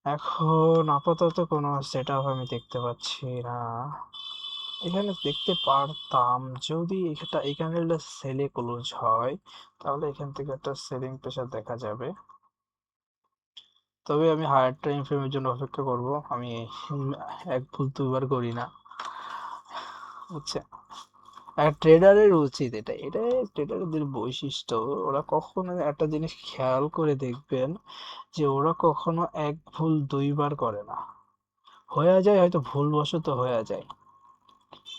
এখন আপাতত কোনো সেট আপ আমি দেখতে পাচ্ছি না। এখানে দেখতে পারতাম যদি এখানে সেলে ক্লোজ হয়, তাহলে এখান থেকে একটা সেলিং প্রেসার দেখা যাবে। তবে আমি হায়ার টাইম ফ্রেমের জন্য অপেক্ষা করব। আমি উম, এক ভুল দুবার করি না, বুঝছে। আর ট্রেডারের উচিত এটা, ট্রেডারদের বৈশিষ্ট্য। ওরা কখনো একটা জিনিস খেয়াল করে দেখবেন যে ওরা কখনো এক ভুল দুইবার করে না। হয়ে যায়, হয়তো ভুলবশত হয়ে যায়,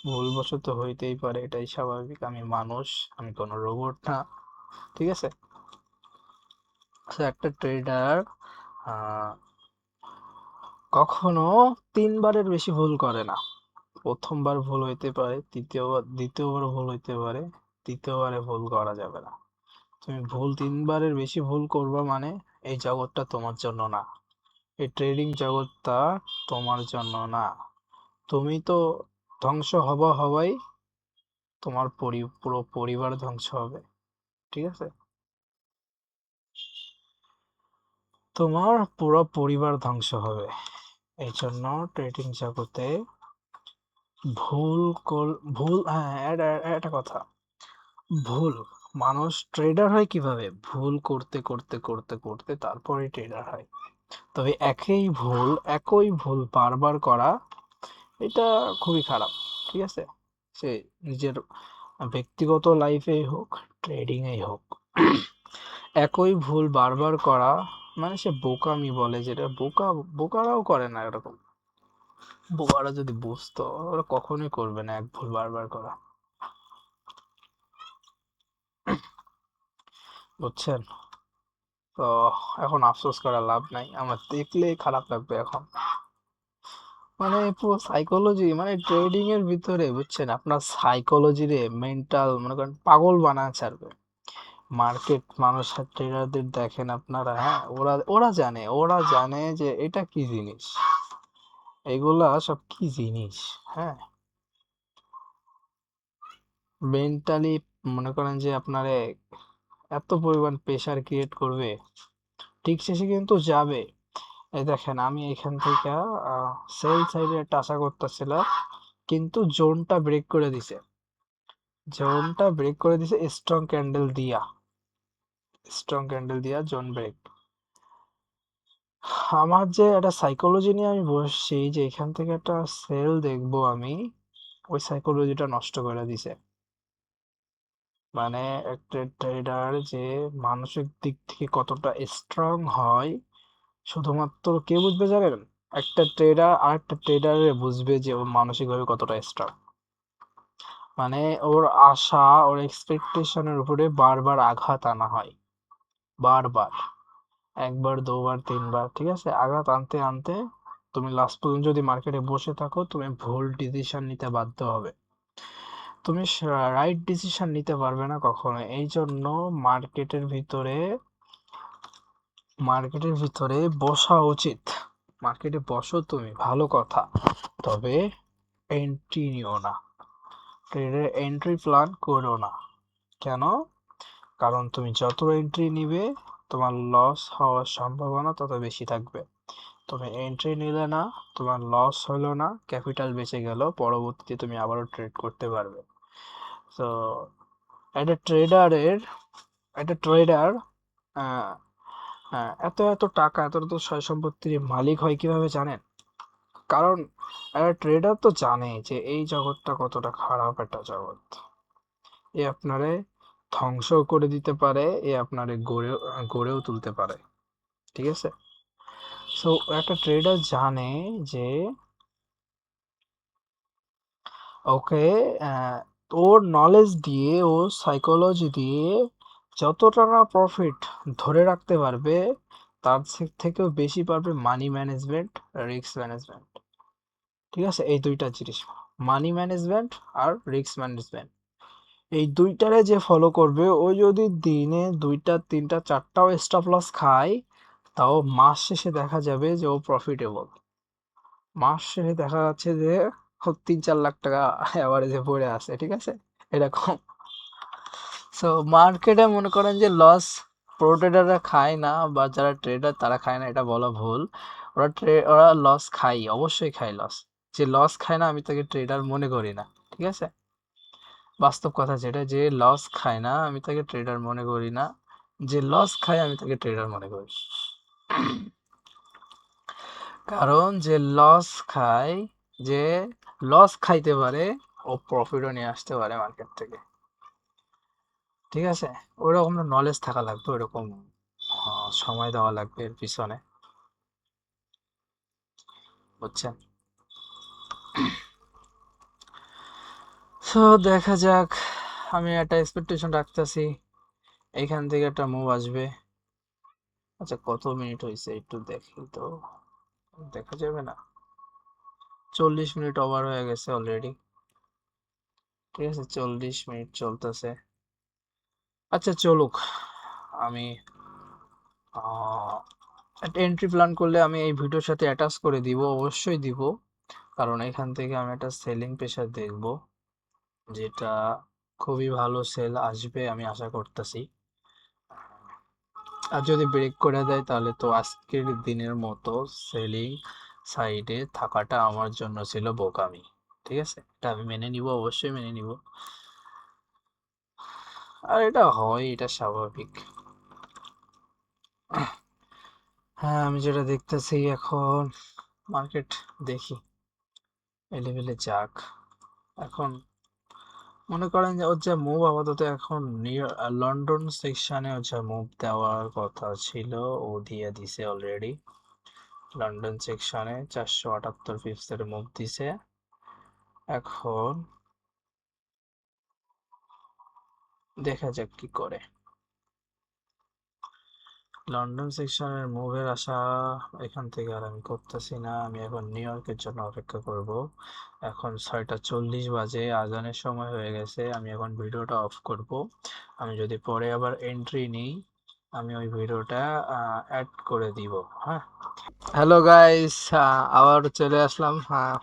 ভুলবশত হইতেই পারে, এটাই স্বাভাবিক। আমি মানুষ, আমি কোনো রোবট না, ঠিক আছে। তো একটা ট্রেডার কখনো 3বারের বেশি ভুল করে না। প্রথমবার ভুল হইতে পারে, দ্বিতীয়বার ভুল হইতে পারে, তৃতীয়বারে ভুল করা যাবে না। তুমি 3বারের বেশি ভুল করবা মানে এই জগৎটা তোমার জন্য না, এই ট্রেডিং জগৎটা তোমার জন্য না। তুমি তো ধ্বংস হবাই, তোমার পুরো পরিবার ধ্বংস হবে, ঠিক আছে। তোমার পুরো পরিবার ধ্বংস হবে। এই জন্য ট্রেডিং জগতে ভুল ভুল, হ্যাঁ, একটা কথা, ভুল, মানুষ ট্রেডার হয় কিভাবে? ভুল করতে করতে করতে করতে তারপরে ট্রেডার হয়। তবে একই ভুল বারবার করা, এটা খুবই খারাপ, ঠিক আছে। সে নিজের ব্যক্তিগত লাইফেই হোক, ট্রেডিং এই হোক, একই ভুল বারবার করা মানে সে বোকামি বলে, যেটা বোকারাও করে না এরকম। বোকারা যদি বুঝতো, ওরা কখনোই করবে না এক ভুল বারবার করা, বুঝছেন? তো এখন আফসোস করা লাভ নাই, আমার দেখলে খারাপ লাগবে এখন। মানে পুরো সাইকোলজি, মানে ট্রেডিং এর ভিতরে, বুঝছেন, আপনার সাইকোলজি রে মেন্টাল মনে করেন পাগল বানায় ছাড়বে। মার্কেট মানুষের ট্রেডারদের দেখেন আপনারা, হ্যাঁ, ওরা জানে যে এটা কি জিনিস, এগুলা সব কি জিনিস, হ্যাঁ। মেন্টালি মনে করেন যে আপনারে এত পরিমাণ প্রেসার ক্রিয়েট করবে, ঠিক শেষে কিন্তু যাবে। এই দেখেন, আমি এখান থেকে সেল সাইডে একটা আশা করতেছিলাম, কিন্তু জোনটা ব্রেক করে দিছে স্ট্রং ক্যান্ডেল দিয়া জোন ব্রেক। আমার যে একটা সাইকোলজি নিয়ে আমি বসছি যে এখান থেকে একটা সেল দেখবো আমি, ওই সাইকোলজিটা নষ্ট করে দিছে। মানে একটা ট্রেডার যে মানসিক দিক থেকে কতটা স্ট্রং হয়, শুধুমাত্র কে বুঝবে জানেন? একটা ট্রেডার আর একটা ট্রেডারে বুঝবে যে ও মানসিকভাবে কতটা স্ট্রং। মানে ওর আশা, ওর এক্সপেকটেশনের উপরে বারবার আঘাত আনা হয়, বারবার, একবার, দুবার, তিনবার, ঠিক আছে, আঘাত আনতে আনতে তুমি লাস্ট পর্যন্ত যদি মার্কেটে বসে থাকো, তুমি ভুল ডিসিশন নিতে বাধ্য হবে, তুমি রাইট ডিসিশন নিতে পারবে না কখনো। এই জন্য মার্কেটের ভিতরে মার্কেটের ভিতরে বসা উচিত। মার্কেটে বসো তুমি, ভালো কথা, তবে এন্ট্রি নিও না, ট্রেডের এন্ট্রি প্ল্যান করো না। কেন? কারণ তুমি যত এন্ট্রি নিবে, তোমার লস হওয়ার সম্ভাবনা তত বেশি থাকবে। তুমি এন্ট্রি নিলে না, তোমার লস হলো না, ক্যাপিটাল বেঁচে গেল, পরবর্তীতে তুমি আবারও ট্রেড করতে পারবে। তো একটা ট্রেডারের একটা ট্রেডার এত এত টাকা, এত এত সয় সম্পত্তির মালিক হয় কিভাবে জানেন? কারণ একটা ট্রেডার তো জানে যে এই জগৎটা কতটা খারাপ একটা জগৎ, এ আপনারে ধ্বংস করে দিতে পারে, এ আপনারে গড়েও তুলতে পারে, ঠিক আছে। সো একটা ট্রেডার জানে যে ওকে, ওর নলেজ দিয়ে, ওর সাইকোলজি দিয়ে যতটা না প্রফিট ধরে রাখতে পারবে, তার থেকেও বেশি পারবে মানি ম্যানেজমেন্ট, রিস্ক ম্যানেজমেন্ট, ঠিক আছে। এই দুইটা জিনিস, মানি ম্যানেজমেন্ট আর রিস্ক ম্যানেজমেন্ট, এই দুইটারে যে ফলো করবে, ও যদি দিনে 2টা 3টা 4টাও স্টপ লস খায়, তাও মাস শেষে দেখা যাবে যে ও প্রফিটেবল। মাস শেষে দেখা যাচ্ছে যে ও 3-4 লাখ টাকা অ্যাভারেজে পড়ে আছে, ঠিক আছে, এরকম। সো মার্কেটে মনে করেন যে লস প্রো ট্রেডাররা খায় না, বা যারা ট্রেডার তারা খায় না, এটা বলা ভুল। ওরা লস খায়, অবশ্যই খায় লস। যে লস খায় না আমি তাকে ট্রেডার মনে করি না, ঠিক আছে। বাস্তব কথা যেটা, যে লস খায় না আমি তাকে ট্রেডার মনে করি না, যে লস খায় আমি তাকে ট্রেডার মনে করি। কারণ যে লস খাইতে পারে, ও প্রফিটও নিয়ে আসতে পারে মার্কেট থেকে, ঠিক আছে। ওরকম নলেজ থাকা লাগবে, ওরকম সময় দেওয়া লাগবে এর পিছনে, বুঝছেন? সো দেখা যাক, আমি একটা এক্সপেকটেশন রাখতেছি এইখান থেকে একটা মুভ আসবে। আচ্ছা, কত মিনিট হয়েছে একটু দেখি তো, দেখা যাবে না? 40 মিনিট ওভার হয়ে গেছে অলরেডি। ঠিক আছে, 40 মিনিট চলতেছে। আচ্ছা চলুক, আমি একটা এন্ট্রি প্ল্যান করলে আমি এই ভিডিওর সাথে অ্যাটাচ করে দিব, অবশ্যই দিব। কারণ এখান থেকে আমি একটা সেলিং প্রেশার দেখব, যেটা খুবই ভালো সেল আসবে আমি আশা করতেছি। আর যদি ব্রেক করে দেয় তাহলে তো আজকের দিনের মতো সেলিং সাইডে থাকাটা আমার জন্য ছিল বোকামি। ঠিক আছে, এটা আমি মেনে নিব, অবশ্যই মেনে নিব। আর এটা হয়, এটা স্বাভাবিক। হ্যাঁ, আমি যেটা দেখতেছি এখন মার্কেট, দেখি এই লেভেলে যাক। এখন মনে করেন যে ওর যে মুভ আপাতত এখন লন্ডন সেকশনে হচ্ছে মুভ দেওয়ার কথা ছিল, ও দিয়ে দিছে অলরেডি। লন্ডন সেকশনে 478 পিপসের মুভ দিছে। এখন দেখা যাক কি করে। লন্ডন সেকশনের মুভের আশা এখান থেকে আর আমি করতেছি না, আমি এখন নিউ ইয়র্কের জন্য অপেক্ষা করব। এখন 6টা 40 বাজে, আজানের সময় হয়ে গেছে, আমি এখন ভিডিওটা অফ করব। আমি যদি পরে আবার এন্ট্রি নিই, আমি ওই ভিডিওটা অ্যাড করে দিব। হ্যাঁ, হ্যালো গাইস, আবার চলে আসলাম। হ্যাঁ,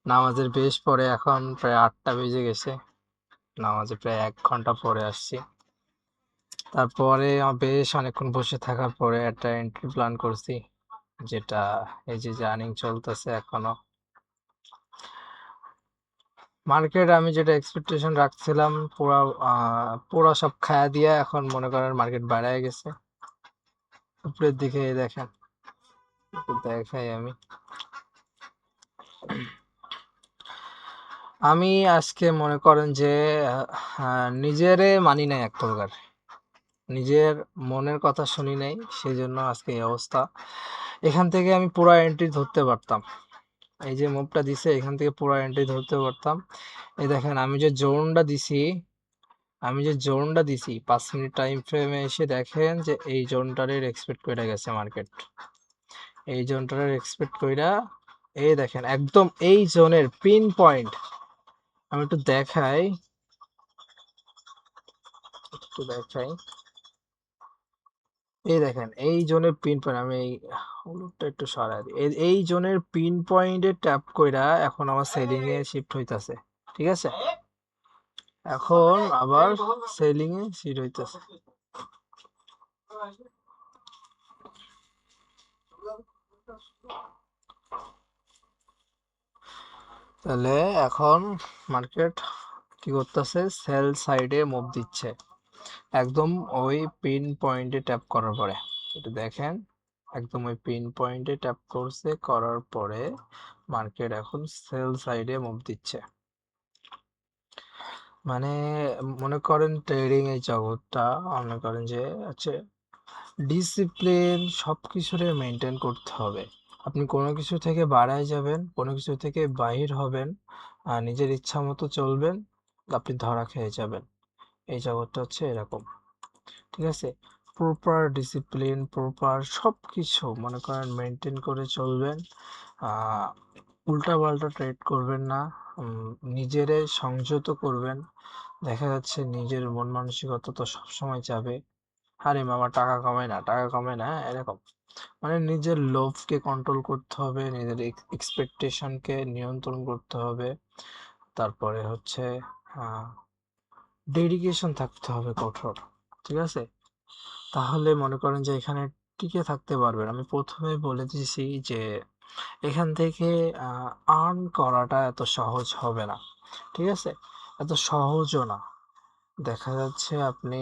নামাজের বেশ পরে, এখন প্রায় 8টা বেজে গেছে, নামাজে প্রায় 1 ঘন্টা পরে আসছি। তারপরে বেশ অনেকক্ষণ বসে থাকার পরে একটা এন্ট্রি প্ল্যান করছি, যেটা এই যে জার্নিং চলতেছে এখনো। মার্কেট আমি যেটা এক্সপেকটেশন রাখছিলাম পুরা পুরা সব খায়া দিয়া, এখন মনে করেন মার্কেট বাড়ায় গেছে উপরের দিকে। এই দেখেন, একটু দেখাই আমি। আমি আজকে মনে করেন যে নিজেরে মানি নাই এক প্রকার, নিজের মনের কথা শুনি নাই, সেই জন্য আজকে এই অবস্থা। এখান থেকে আমি পুরা এন্ট্রি ধরতে পারতাম, এই যে মুভটা দিছে এখান থেকে পুরো এন্ট্রি ধরতে পারতাম। এই দেখেন, আমি যে জোনটা দিছি 5 মিনিট টাইম ফ্রেমে এসে দেখেন যে এই জোনটারের এক্সপেক্ট করে গেছে মার্কেট, এই জোনটারের এক্সপেক্ট কইরা। এই দেখেন একদম এই জোনের পিন পয়েন্ট, আমি একটু দেখাই। এই দেখেন এই জোনের পিন পয়েন্ট, আমি এই হলুদটা একটু সরাই দিই। এই জোনের পিন পয়েন্টে ট্যাপ কইরা এখন আমার সেলিং এ শিফট হইতাছে। ঠিক আছে, এখন আবার সেলিং এ শিফট হইতেছে। তাহলে এখন মার্কেট কি করতেছে, সেল সাইডে মুভ দিচ্ছে একদম ওই পিন পয়েন্টে ট্যাপ করার পরে। এটা দেখেন, একদম ওই পিন পয়েন্টে ট্যাপ করছে, করার পরে মার্কেট এখন সেল সাইডে মুভ দিচ্ছে। মানে মনে করেন ট্রেডিং এই জগৎটা, মনে করেন যে হচ্ছে ডিসিপ্লিন সবকিছুরে মেনটেন করতে হবে। আপনি কোনো কিছু থেকে বাড়ায় যাবেন, কোনো কিছু থেকে বাহির হবেন, আর নিজের ইচ্ছা মতো চলবেন, আপনি ধরা খেয়ে যাবেন। এই জগৎটা হচ্ছে এরকম। ঠিক আছে, প্রপার ডিসিপ্লিন, প্রপার সব কিছু মনে করেন মেনটেন করে চলবেন। আহ উল্টা পাল্টা ট্রেড করবেন না, নিজেরে সংযত করবেন। দেখা যাচ্ছে নিজের মন মানসিকতা তো সবসময় যাবে, আরে মামা টাকা কামায় না, টাকা কামায় না, এরকম। মানে নিজের লোভকে কন্ট্রোল করতে হবে, নিজের এক্সপেকটেশনকে নিয়ন্ত্রণ করতে হবে। তারপরে হচ্ছে ডেডিকেশন থাকতে হবে কঠোর। ঠিক আছে, তাহলে মনে করেন যে এখানে টিকে থাকতে পারবেন। আমি প্রথমে বলে দিয়েছি যে এখান থেকে আর্ন করাটা এত সহজ হবে না। ঠিক আছে, এত সহজও না। দেখা যাচ্ছে আপনি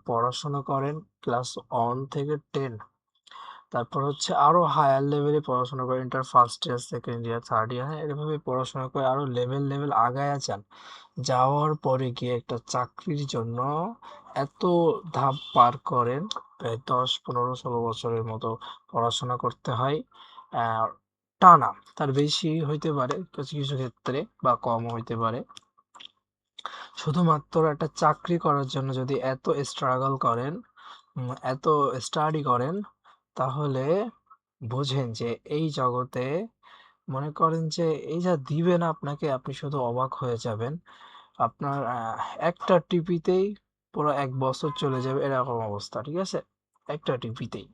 পড়াশোনা করেন ক্লাস 1 থেকে 10, তারপর হচ্ছে আরো হায়ার লেভেলে পড়াশোনা করে, inter first year, second year, third year, হ্যাঁ এভাবে পড়াশোনা করে আরো লেভেল লেভেল আগায়া যান। যাওয়ার পরে গিয়ে একটা চাকরির জন্য এত ধাপ পার করেন, প্রায় 10 15 16 বছরের মতো পড়াশোনা করতে হয়। টানা, তার বেশি হইতে পারে কিছু কিছু ক্ষেত্রে বা কমও হইতে পারে। শুধুমাত্র একটা চাকরি করার জন্য যদি এত স্ট্রাগল করেন, এত স্টাডি করেন, তাহলে বোঝেন যে এই জগতে মনে করেন যে এই যা দিবে না আপনাকে, আপনি শুধু অবাক হয়ে যাবেন। আপনার একটা টিপিতেই পুরো 1 বছর চলে যাবে, এরকম অবস্থা, ঠিক আছে? একটা টিপিতেই।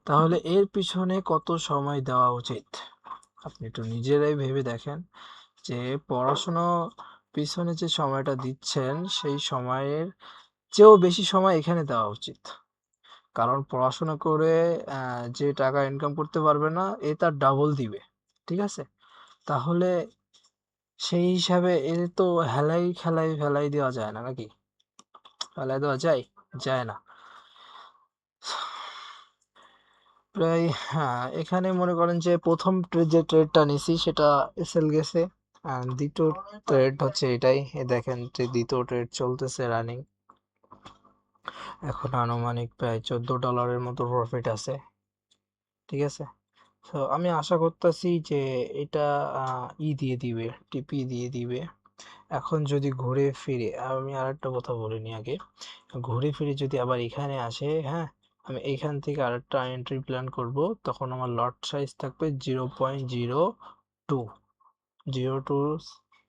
তাহলে এর পিছনে কত সময় দেওয়া উচিত আপনি একটু নিজেরাই ভেবে দেখেন, যে পড়াশোনা পিছনে যে সময়টা দিচ্ছেন সেই সময়ের চেয়েও বেশি সময় এখানে দেওয়া উচিত। কারণ পড়াশোনা করে যে টাকা ইনকাম করতে পারবে না, এ তার ডাবল দিবে, ঠিক আছে? তাহলে সেই হিসাবে এ তো হেলাই খেলাই ফেলাই দেওয়া যায় না নাকি? ফেলাই দেওয়া যায়? যায় না। প্রায় হ্যাঁ, এখানে মনে করেন যে প্রথম যে ট্রেডটা নিছি সেটা এসএল গেছে, আর দ্বিতীয় ট্রেড হচ্ছে এটাই। দেখেন যে দ্বিতীয় ট্রেড চলতেছে রানিং। এখন আনুমানিক প্রায় $14 মতো প্রফিট আছে, ঠিক আছে? তো আমি আশা করতেছি যে এটা দিয়ে দিবে, টিপি দিয়ে দিবে। এখন যদি ঘুরে ফিরে, আমি আরেকটা কথা বলিনি আগে, ঘুরে ফিরে যদি আবার এখানে আসে, হ্যাঁ, আমি এইখান থেকে আরেকটা এন্ট্রি প্ল্যান করব। তখন আমার লট সাইজ থাকবে 0.02, 0.2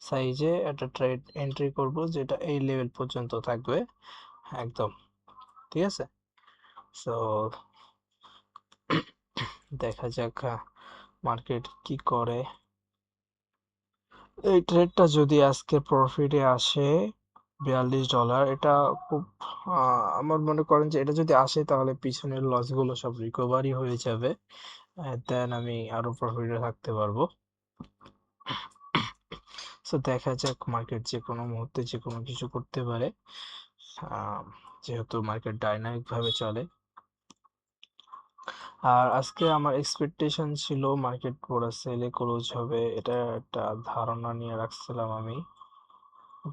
সাইজে একটা ট্রেড এন্ট্রি করব, যেটা এই লেভেল পর্যন্ত থাকবে একদম, ঠিক আছে? সো দেখা যাক মার্কেট কি করে। এই ট্রেডটা যদি আজকে প্রফিটে আসে $42, এটা খুব আমার মনে করেন যে এটা যদি আসে তাহলে পিছনের লসগুলো সব রিকভারি হয়ে যাবে, দেন আমি আরো প্রফিটে থাকতে পারবো। সো দেখা যাক, মার্কেট যে কোনো মুহূর্তে যে কোনো কিছু করতে পারে, আহ, যেহেতু মার্কেট ডাইনামিক ভাবে চলে। আর আজকে আমার এক্সপেকটেশন ছিল মার্কেট পুরো সেলে ক্লোজ হবে, এটা একটা ধারণা নিয়ে রাখছিলাম আমি।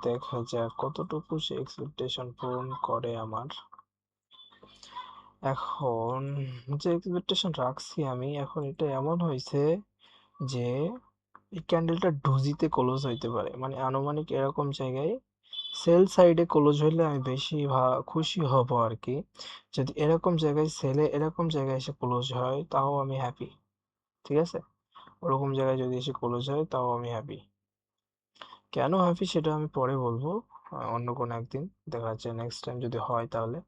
দেখা যাক কতটুকু সে এক্সপেকটেশন পূরণ করে আমার। এখন যে এক্সপেকটেশন রাখছি আমি, এখন এটা এমন হয়েছে যে এই ক্যান্ডেলটা ডুজিতে ক্লোজ হইতে পারে, মানে আনুমানিক এরকম জায়গায় সেল সাইডে ক্লোজ হইলে আমি বেশি খুশি হব আর কি। যদি এরকম জায়গায় সেলে এরকম জায়গায় এসে ক্লোজ হয় তাও আমি হ্যাপি, ঠিক আছে? ওরকম জায়গায় যদি এসে ক্লোজ হয় তাও আমি হ্যাপি। কেন হ্যাপি সেটা আমি পরে বলবো, অন্য কোনো একদিন। দেখা যাচ্ছে নেক্সট টাইম যদি হয় তাহলে।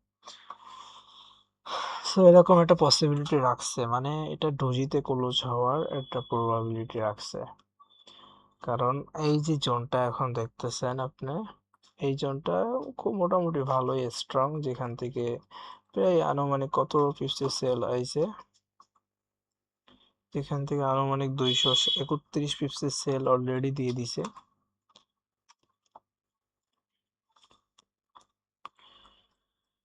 সো এরকম একটা পসিবিলিটি রাখছে, মানে এটা ডোজিতে ক্লোজ হওয়ার একটা প্রবাবিলিটি রাখছে। কারণ এই যে জোনটা এখন দেখতেছেন আপনি, এই জোনটা খুব মোটামুটি ভালোই স্ট্রং, যেখান থেকে প্রায় আনুমানিক কত পিসের সেল আইছে, যেখান থেকে আনুমানিক 231 পিসের সেল অলরেডি দিয়ে দিছে।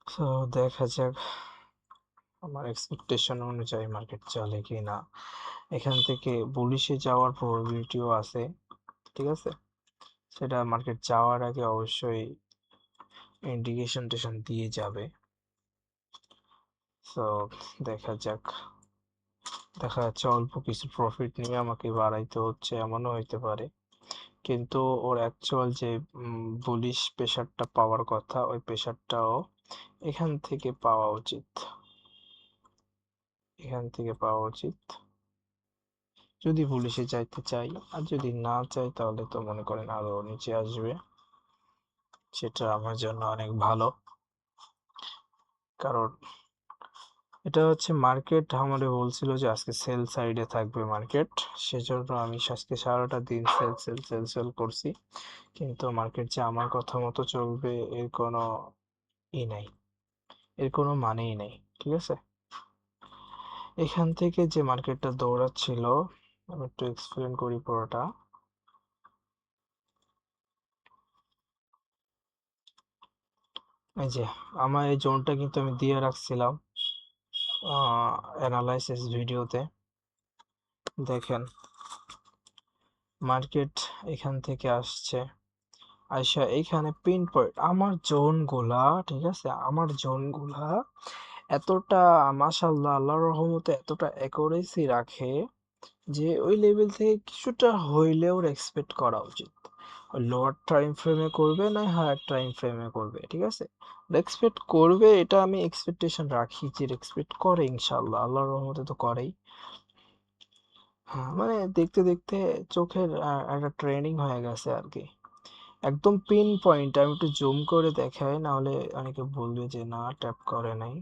সো দেখা যাক আমার এক্সপেকটেশন অনুযায়ী মার্কেট চলে কি না। এখান থেকে বুলিশে যাওয়ার প্রবাবিলিটিও আছে, ঠিক আছে? সেটা মার্কেট যাওয়ার আগে অবশ্যই ইন্ডিকেশন টেশন দিয়ে যাবে। সো দেখা যাক, দেখা যাচ্ছে অল্প কিছু প্রফিট নিয়ে আমাকে বাড়াইতে হচ্ছে, এমনও হইতে পারে। কিন্তু ওর অ্যাকচুয়াল যে বুলিশ প্রেশারটা পাওয়ার কথা, ওই প্রেশারটাও এখান থেকে পাওয়া উচিত, এখান থেকে পাওয়া উচিত যদি পুলিশে যাইতে চাই। আর যদি না চাই তাহলে তো মনে করেন আরো নিচে আসবে, সেটা আমার জন্য অনেক ভালো। কারণ এটা হচ্ছে মার্কেট আমারে বলছিল যে আজকে সেল সাইডে থাকবে মার্কেট, সেজন্য আমি আজকে সারাটা দিন সেল সেল সেল সেল করছি। কিন্তু মার্কেট যে আমার কথা মতো চলবে এর কোনো নাই, এর কোনো মানেই নেই, ঠিক আছে? এখান থেকে যে মার্কেটটা দৌড়াচ্ছিল, আমি একটু এক্সপ্লেন করি পুরোটা। এই যে আমার এই জোনটা কিন্তু আমি দিয়ে রাখছিলাম অ্যানালাইসিস ভিডিওতে। দেখেন মার্কেট এখান থেকে আসছে, আইসা এইখানে পিন পয়েন্ট আমার জোন গুলা, ঠিক আছে? আমার জোন গুলা এতটা মাশাআল্লাহ, আল্লাহর রহমতে এতটা অ্যাকুরেসি রাখে যে ওই লেভেল থেকে কিছুটা হইলেও এক্সপেক্ট করা উচিত। লোয়ার টাইম ফ্রেমে করবে না হায়ার টাইম ফ্রেমে করবে, ঠিক আছে? এক্সপেক্ট করবে, এটা আমি এক্সপেকটেশন রাখি যে এক্সপেক্ট করে, ইনশাল্লাহ আল্লাহর রহমতে তো করেই। হ্যাঁ, মানে দেখতে দেখতে চোখের একটা ট্রেনিং হয়ে গেছে আর কি। একদম পিন পয়েন্ট, আমি একটু জুম করে দেখাই, না হলে অনেকে বলবে যে না ট্যাপ করে নাই।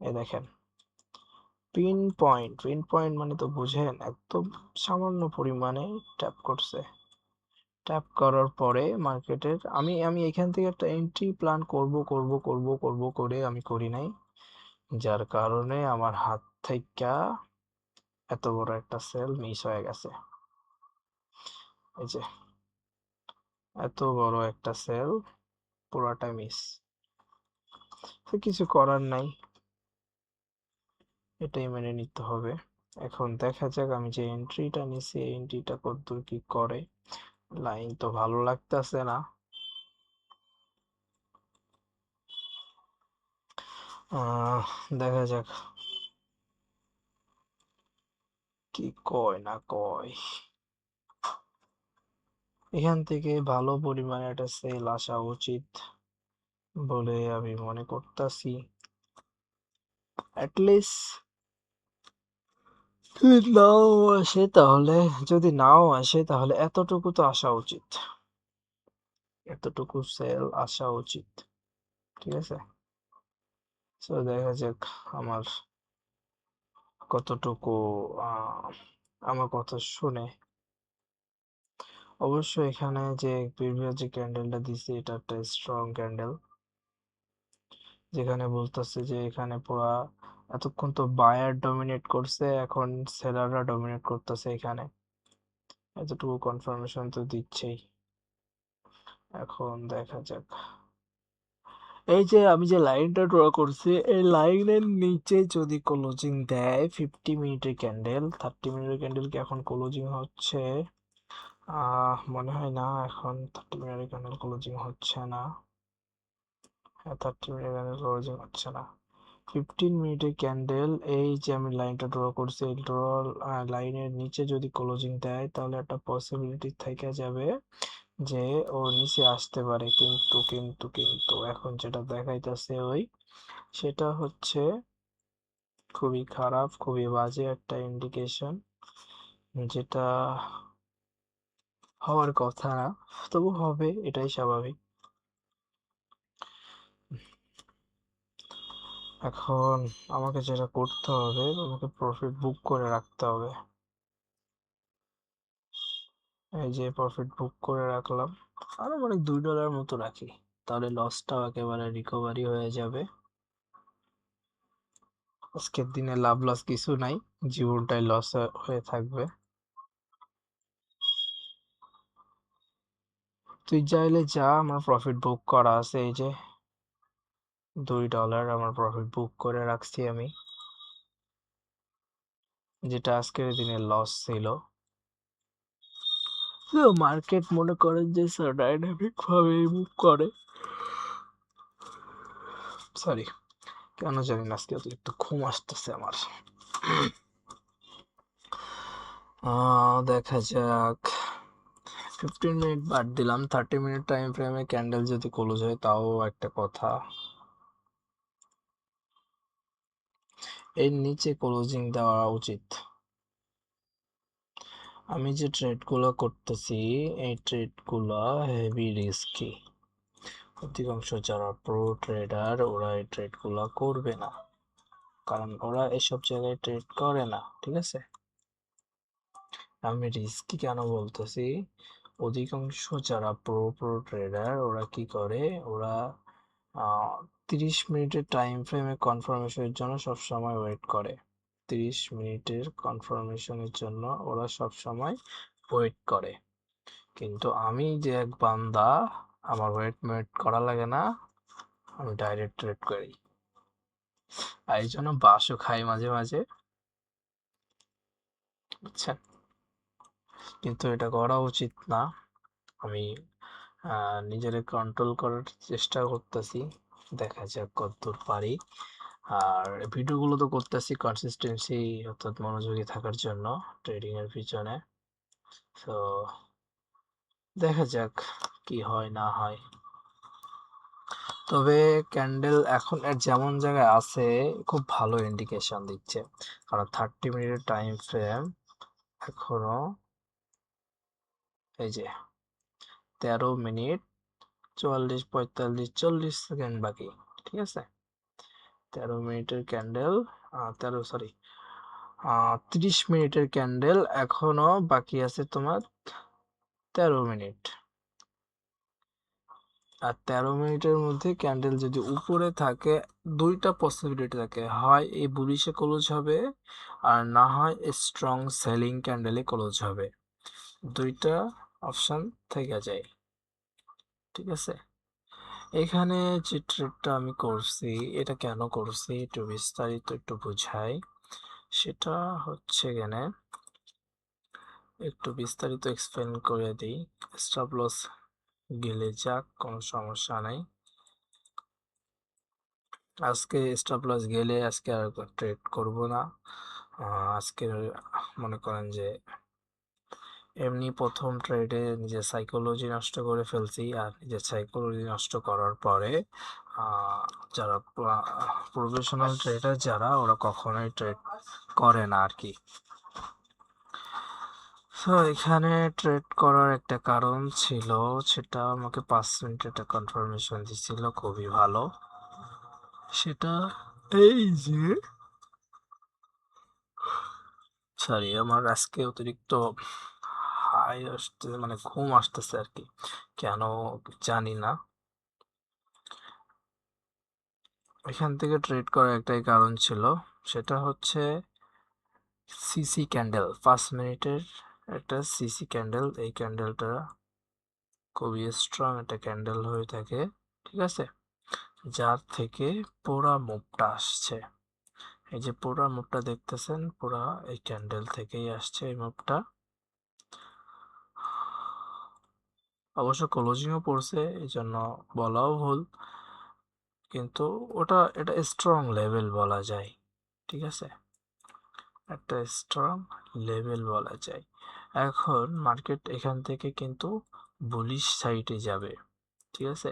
এ দেখেন, পিন পয়েন্ট, পিন পয়েন্ট মানে তো বুঝেন, একদম সামান্য পরিমাণে ট্যাপ করছে। ট্যাপ করার পরে মার্কেটের আমি আমি এখান থেকে একটা এন্ট্রি প্ল্যান করব করে আমি করি নাই, যার কারণে আমার হাত থেকে এত বড় একটা সেল মিস হয়ে গেছে। এই যে এত বড় একটা সেল পুরাটা মিস, তো কিছু করার নাই, এটাই মেনে নিতে হবে। এখন দেখা যাক আমি যে এন্ট্রিটা নিছি এই এন্ট্রিটা কতদূর কি করে। লাইন তো ভালো লাগতেছে না। আহ দেখা যাক কি কয় না কয়। এখান থেকে ভালো পরিমাণে একটা সেল আসা উচিত বলে আমি মনে করতেছি। অ্যাটলিস্ট যদি নাও আসে তাহলে, যদি নাও আসে তাহলে এতটুকু তো আসা উচিত, এতটুকু সেল আসা উচিত, ঠিক আছে? তো দেখা যাক আমার কতটুকু আহ, আমার কথা শুনে। অবশ্যই এখানে যে প্রিভিয়াস যে ক্যান্ডেলটা দিছে এটা একটা স্ট্রং ক্যান্ডেল, যেখানে বলতেছে যে এখানে পুরা এতক্ষণ তো বায়ার ডমিনেট করছে, এখন সেলাররা ডমিনেট করতেছে এখানে, এতটুকু কনফার্মেশন তো দিচ্ছেই। এখন দেখা যাক, এই যে আমি যে লাইনটা ড্র করছি এই লাইনের নিচে যদি ক্লোজিং দেয় 50 মিনিটের ক্যান্ডেল, 30 মিনিটের ক্যান্ডেল কি এখন ক্লোজিং হচ্ছে? মনে হয় না, এখন 30 মিনিটের ক্যান্ডেল ক্লোজিং হচ্ছে না। হ্যাঁ, 30 মিনিটের ক্যান্ডেল ক্লোজিং হচ্ছে না। 15 মিনিটের ক্যান্ডেল, এই যে আমি লাইনটা ড্র করছি এই ড্র লাইনের নিচে যদি ক্লোজিং দেয় তাহলে একটা পসিবিলিটি থেকে যাবে যে ও নিচে আসতে পারে, কিন্তু এখন যেটা দেখাইতেছে ওই, সেটা হচ্ছে খুবই খারাপ, খুবই বাজে একটা ইন্ডিকেশন, যেটা হওয়ার কথা না, তবু হবে, এটাই স্বাভাবিক। এখন আমাকে যেটা করতে হবে, আমাকে প্রফিট বুক করে রাখতে হবে। এই যে প্রফিট বুক করে রাখলাম, আরো মানে $2 মতো রাখি, তাহলে লসটাও একেবারে রিকভারি হয়ে যাবে। আজকের দিনে লাভ লস কিছু নাই, জীবনটাই লস হয়ে থাকবে। তুই চাইলে যা, আমার প্রফিট বুক করা আছে, এই যে $2 আমার প্রফিট বুক করে রাখছি আমি, যেটা আজকের দিনে লস ছিল। তো মার্কেট মনে করেন যে ডাইনামিক ভাবে মুভ করে, সরি কেন জানি না আজকে একটু ঘুম আসতেছে আমার। দেখা যাক, 15 মিনিট বাদ দিলাম, 30 মিনিট টাইম ফ্রেমে ক্যান্ডেল যদি ক্লোজ হয় তাও একটা কথা, এর নিচে ক্লোজিং দেওয়া উচিত। আমি যে ট্রেডগুলো করতেছি এই ট্রেডগুলো হেভি রিস্কি, অধিকাংশ যারা প্রো ট্রেডার ওরা এই ট্রেডগুলো করবে না, কারণ ওরা এসব জায়গায় ট্রেড করে না, ঠিক আছে? আমি রিস্কি কেন বলতেছি, অধিকাংশ যারা প্রো ট্রেডার ওরা কি করে, ওরা আহ 30 মিনিটের টাইম ফ্রেমে কনফার্মেশনের জন্য সব সময় ওয়েট করে, 30 মিনিটের কনফার্মেশনের জন্য ওরা সব সময় ওয়েট করে। কিন্তু আমি যে এক বান্দা, আমার ওয়েট মেট করা লাগে না, আমি ডাইরেক্ট ট্রেড করি, আর এই জন্য বাসও খাই মাঝে মাঝে, বুঝছেন? কিন্তু এটা করা উচিত না। আমি নিজেরে কন্ট্রোল করার চেষ্টা করতেছি, দেখা যাক কতদূর পারি। আর ভিডিওগুলো তো করতেছি কনসিস্টেন্সি অর্থাৎ মনোযোগী থাকার জন্য ট্রেডিং এর পিছনে। তো দেখা যাক কি হয় না হয়। তবে ক্যান্ডেল এখন এর যেমন জায়গায় আছে খুব ভালো ইন্ডিকেশন দিচ্ছে, কারণ 30 মিনিটের টাইম ফ্রেম এখনো এই যে 13 মিনিট 44 45 40 সেকেন্ড বাকি। ঠিক আছে, 13 মিনিটের ক্যান্ডেল, 30 মিনিটের ক্যান্ডেল এখনো বাকি আছে তোমার 13 মিনিট। আর 13 মিনিটের মধ্যে ক্যান্ডেল যদি উপরে থাকে, দুইটা পসিবিলিটি থাকে, হয় এই বুলিশে ক্লোজ হবে আর না হয় স্ট্রং সেলিং ক্যান্ডেলে ক্লোজ হবে, দুইটা অপশন থেকে যায়। ঠিক আছে, এখানে যে ট্রেডটা আমি করছি এটা কেন করছি একটু বিস্তারিত একটু বুঝাই। সেটা হচ্ছে এখানে একটু বিস্তারিত এক্সপ্লেন করে দিই। স্টপ লস গেলে যাক, কোনো সমস্যা নাই। আজকে স্টপ লস গেলে আজকে আর ট্রেড করব না। আজকে মনে করেন যে এমনি প্রথম ট্রেডে নিজের সাইকোলজি নষ্ট করে ফেলছি, আর নিজের সাইকোলজি নষ্ট করার পরে যারা প্রফেশনাল ট্রেডার যারা ওরা কখনোই ট্রেড করে না আর কি। তো এখানে ট্রেড করার একটা কারণ ছিল, সেটা আমাকে 5 মিনিট একটা কনফার্মেশন দিছিল খুবই ভালো। সেটা এই যে, সরি আমার আজকে অতিরিক্ত হাই আসতে মানে ঘুম আসতেছে আর কি, কেন জানি না। এখান থেকে ট্রেড করার একটাই কারণ ছিল, সেটা হচ্ছে সিসি ক্যান্ডেল, 5 মিনিটের একটা সিসি ক্যান্ডেল। এই ক্যান্ডেলটা খুবই স্ট্রং একটা ক্যান্ডেল হয়ে থাকে। ঠিক আছে, যার থেকে পুরা মুভটা আসছে। এই যে পুরা মুভটা দেখতেছেন, পুরা এই ক্যান্ডেল থেকেই আসছে এই মুভটা। অবশ্য ক্লোজিংও পড়ছে, এই জন্য বলাও ভুল, কিন্তু এটা স্ট্রং লেভেল বলা যায়। ঠিক আছে, একটা স্ট্রং লেভেল বলা যায়। এখন মার্কেট এখান থেকে কিন্তু বুলিশ সাইডে যাবে। ঠিক আছে,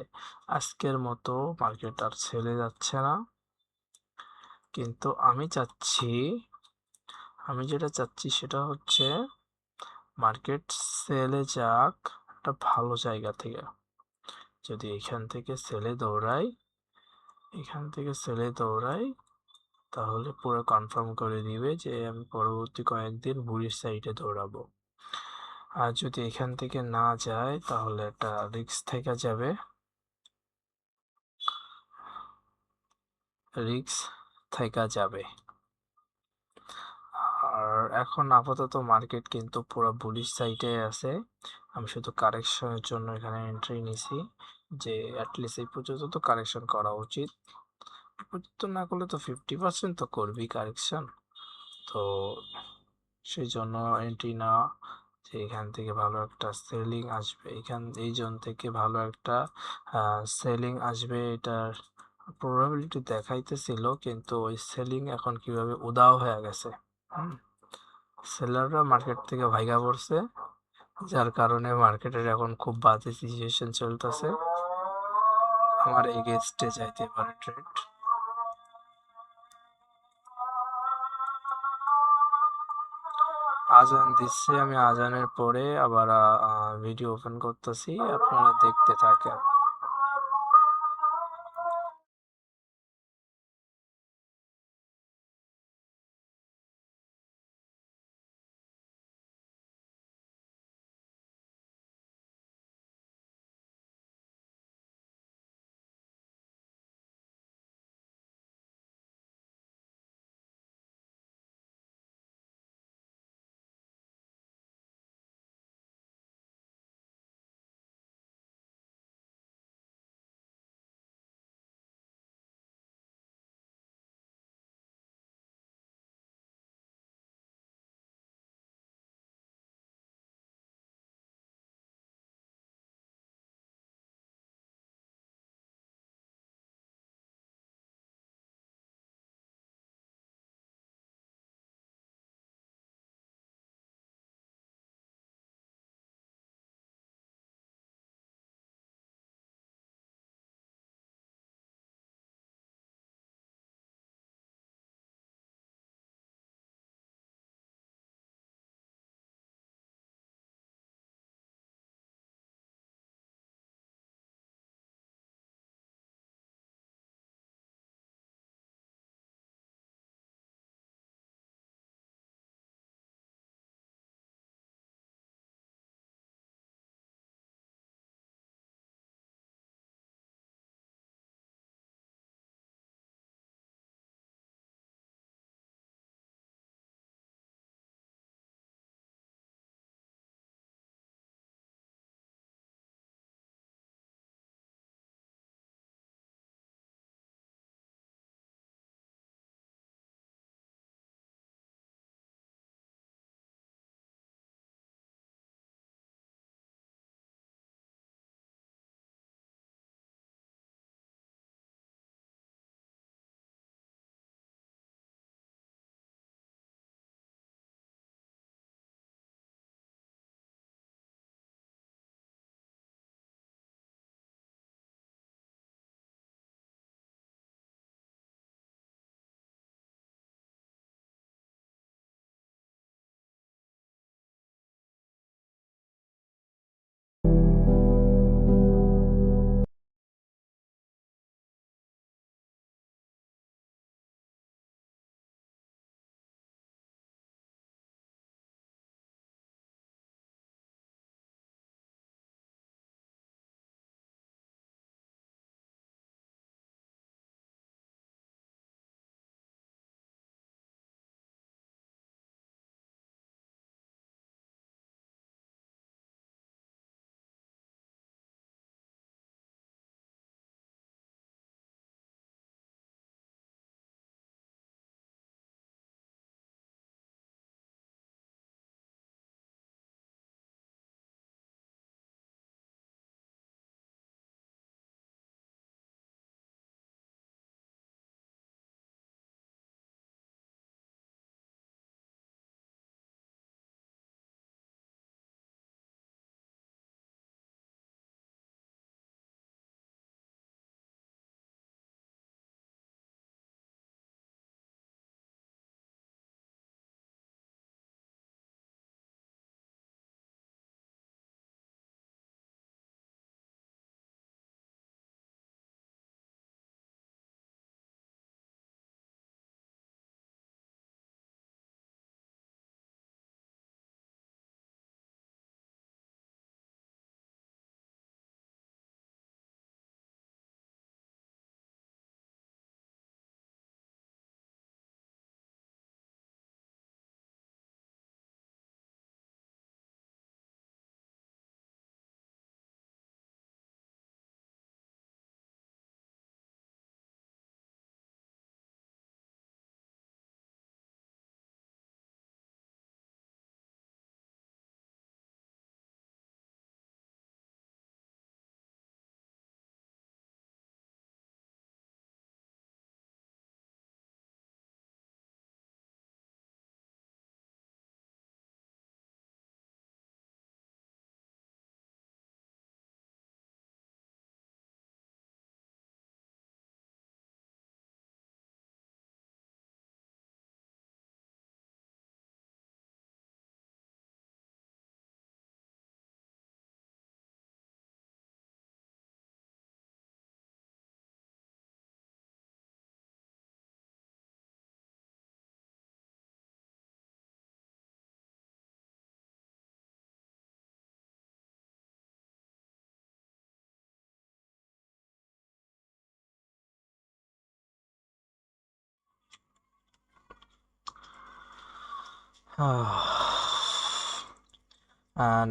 আজকের মতো মার্কেট আর ছেড়ে যাচ্ছে না, কিন্তু আমি যেটা চাচ্ছি সেটা হচ্ছে মার্কেট সেলে যাক একটা ভালো জায়গা থেকে। যদি এখান থেকে সেলে দৌড়াই তাহলে পুরো কনফার্ম করে দিবে যে আমি পরবর্তী কয়েকদিন বুলিশ সাইডে দৌড়াবো। আর যদি এখান থেকে না যায় তাহলে একটা রিস্ক থেকে যাবে, আর এখন আপাতত মার্কেট কিন্তু পুরো বুলিশ সাইডে আছে। আমি শুধু কারেকশনের জন্য এখানে এন্ট্রি নিছি, যে অ্যাটলিস্ট এই পর্যন্ত তো কারেকশন করা উচিত, পর্যন্ত না করলে তো 50% তো করবি কারেকশন। তো সেই জন্য এন্ট্রি না, যে এখান থেকে ভালো একটা সেলিং আসবে, এই জোন থেকে ভালো একটা সেলিং আসবে, এটার প্রবাবিলিটি দেখাইতেছিল, কিন্তু ওই সেলিং এখন কিভাবে উদাও হয়ে গেছে। সেলাররা মার্কেট থেকে ভাইগা পড়ছে, যার কারণে মার্কেটের এখন খুব বাজে সিচুয়েশন চলতেছে। আমার এগেইনস্টে যাইতে পারে ট্রেড। আজান দিচ্ছে, আমি আজানের পরে আবার ভিডিও ওপেন করতেছি, আপনারা দেখতে থাকেন।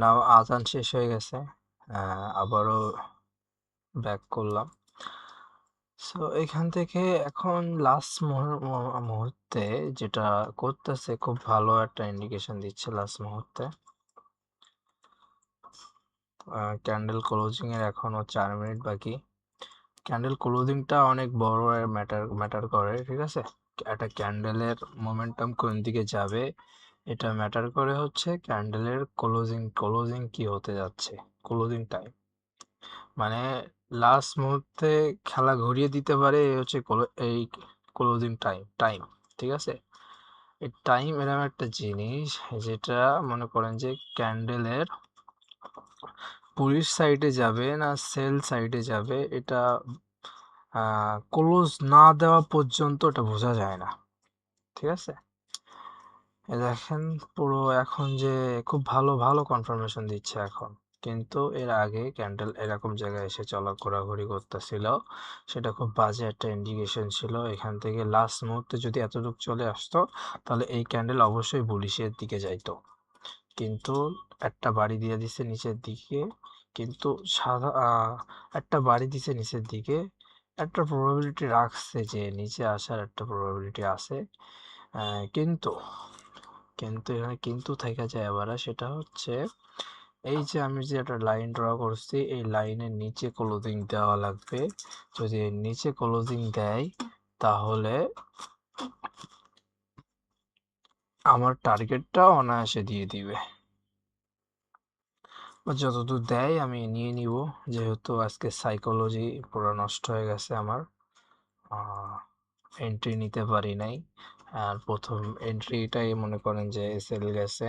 নাও আজান শেষ হয়ে গেছে, আবারও ব্যাক করলাম। সো এখান থেকে এখন লাস্ট মুহূর্তে যেটা করতেছে, খুব ভালো একটা ইন্ডিকেশন দিচ্ছে লাস্ট মুহূর্তে। ক্যান্ডেল ক্লোজিং এর এখনো 4 মিনিট বাকি। ক্যান্ডেল ক্লোজিংটা অনেক বড় ম্যাটার করে, ঠিক আছে। একটা ক্যান্ডেলের মোমেন্টাম কোন দিকে যাবে এটা ম্যাটার করে হচ্ছে ক্যান্ডেলের ক্লোজিং কি হতে যাচ্ছে, ক্লোজিং টাইম। মানে লাস্ট মুহূর্তে খেলা ঘুরিয়ে দিতে পারে এই হচ্ছে এই ক্লোজিং টাইম, ঠিক আছে। এই টাইম এরকম একটা জিনিস যেটা মনে করেন যে ক্যান্ডেলের পুলিশ সাইডে যাবে না সেল সাইডে যাবে, এটা ক্লোজ না দেওয়া পর্যন্ত এটা বোঝা যায় না, ঠিক আছে। দেখেন পুরো এখন যে খুব ভালো ভালো কনফার্মেশন দিচ্ছে এখন, কিন্তু এর আগে ক্যান্ডেল এরকম জায়গায় এসে ঘোরাঘুরি করতেছিল, সেটা খুব বাজে একটা ইন্ডিকেশন ছিল। এখান থেকে লাস্ট মুহূর্তে যদি এতটুকু চলে আসতো তাহলে এই ক্যান্ডেল অবশ্যই বুলিশের দিকে যাইতো, কিন্তু একটা বাড়ি দিয়ে দিছে নিচের দিকে। কিন্তু একটা বাড়ি দিছে নিচের দিকে, একটা প্রবাবিলিটি রাখছে যে নিচে আসার একটা প্রবাবিলিটি আছে। কিন্তু কিন্তু এখানে কিন্তু থাইকা যায় আবার, সেটা হচ্ছে এই যে আমি যে একটা লাইন ড্র করছি এই লাইনের নিচে ক্লোজিং দেওয়া লাগবে। যদি এর নিচে ক্লোজিং দেয় তাহলে আমার টার্গেটটা অনায়াসে দিয়ে দিবে, বা যতদূর দেয় আমি নিয়ে নিব। যেহেতু আজকে সাইকোলজি পুরো নষ্ট হয়ে গেছে আমার, এন্ট্রি নিতে পারি নাই। আর প্রথম এন্ট্রিটাই মনে করেন যে সেল গেছে,